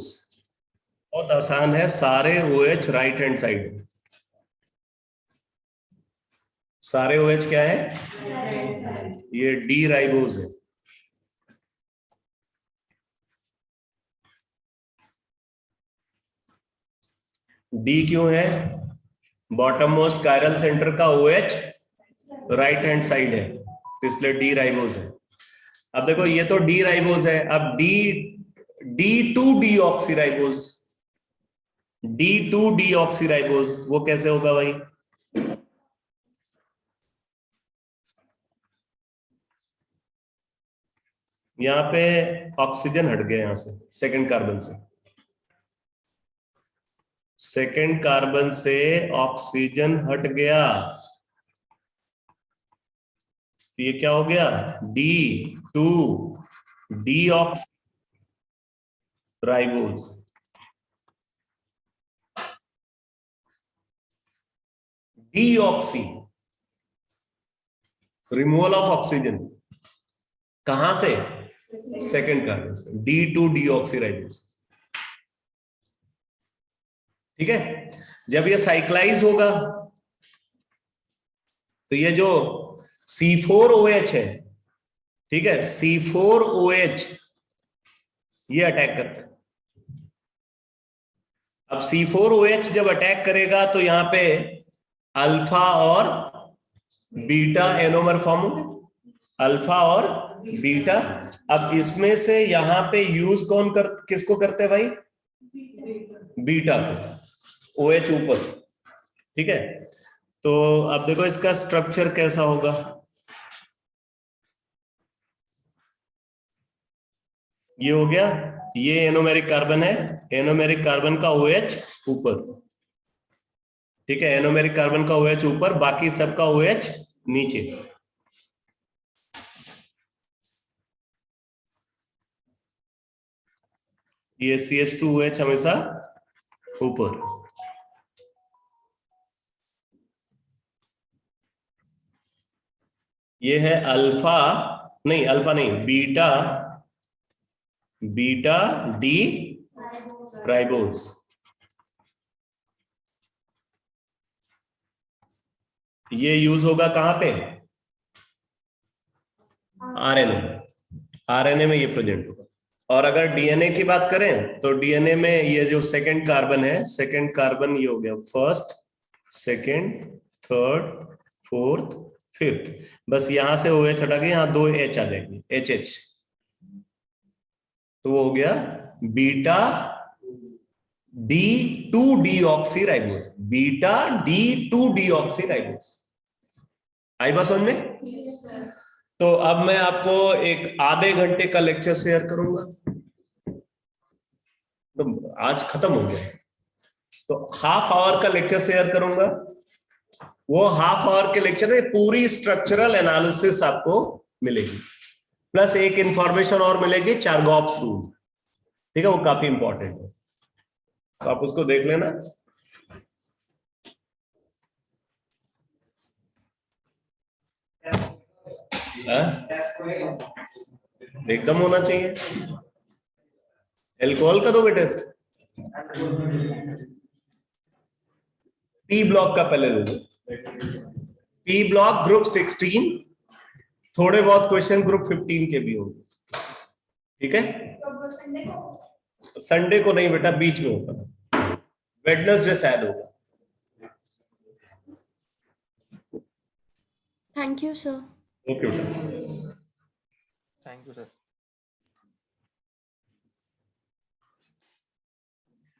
बहुत आसान है, सारे OH राइट हैंड साइड। सारे OH क्या है? ये डी राइबोज है। डी क्यों है? बॉटम मोस्ट कायरल सेंटर का OH राइट हैंड साइड है, इसलिए डी राइबोज है। अब देखो ये तो डी राइबोज है, अब D2 डीऑक्सीराइबोज, D2 डीऑक्सीराइबोज वो कैसे होगा भाई? यहां पे ऑक्सीजन हट गया, यहां से सेकंड कार्बन से, सेकंड कार्बन से ऑक्सीजन हट गया, तो ये क्या हो गया? D2 deoxyribose. Deoxy, removal of oxygen, कहां से? सेकंड कार्बन से, D2 डीऑक्सीराइबोज। ठीक है, जब ये साइक्लाइज होगा तो ये जो C4OH है, ठीक है, C4OH ये अटैक करता है। अब C4OH जब अटैक करेगा तो यहां पे अल्फा और बीटा एनोमर फॉर्म होंगे, अल्फा और बीटा। अब इसमें से यहां पे यूज किसको करते हैं भाई? बीटा को, OH ऊपर। ठीक है, तो अब देखो इसका स्ट्रक्चर कैसा होगा। ये हो गया, ये एनोमेरिक कार्बन है, एनोमेरिक कार्बन का OH ऊपर। ठीक है, एनोमेरिक कार्बन का OH ऊपर, बाकी सबका OH नीचे। ये CH2OH हमेशा ऊपर। ये है अल्फा नहीं बीटा, बीटा डी राइबोज। ये यूज होगा कहां पे? आरएनए में ये प्रेजेंट होगा। और अगर डीएनए की बात करें तो डीएनए में ये जो सेकंड कार्बन है, सेकंड कार्बन ये हो गया first, second, third, fourth, fifth, बस यहां से OH हटा के यहां 2 H आ जाएंगे, HH, तो वो हो गया beta D2 deoxyribose, beta D2 deoxyribose. आई बात समझ में? तो अब मैं आपको एक आधे घंटे का लेक्चर शेयर करूंगा, तो आज खत्म हो गया, तो हाफ आवर का लेक्चर शेयर करूंगा। वो हाफ आवर के लेक्चर में पूरी स्ट्रक्चरल एनालिसिस आपको मिलेगी, प्लस एक इंफॉर्मेशन और मिलेगी, चारगॉप्स रूल। ठीक है, वो काफी इंपॉर्टेंट है, तो आप उसको देख लेना। एकदम होना चाहिए। एल्कोहल का दोगे टेस्ट? पी ब्लॉक का पहले दो। पी ब्लॉक ग्रुप 16, थोड़े बहुत क्वेश्चन ग्रुप 15 के भी होंगे। ठीक है, संडे को नहीं बेटा, बीच में होगा, वेडनेसडे शायद होगा। Thank you sir. ओके बेटा, थैंक यू सर।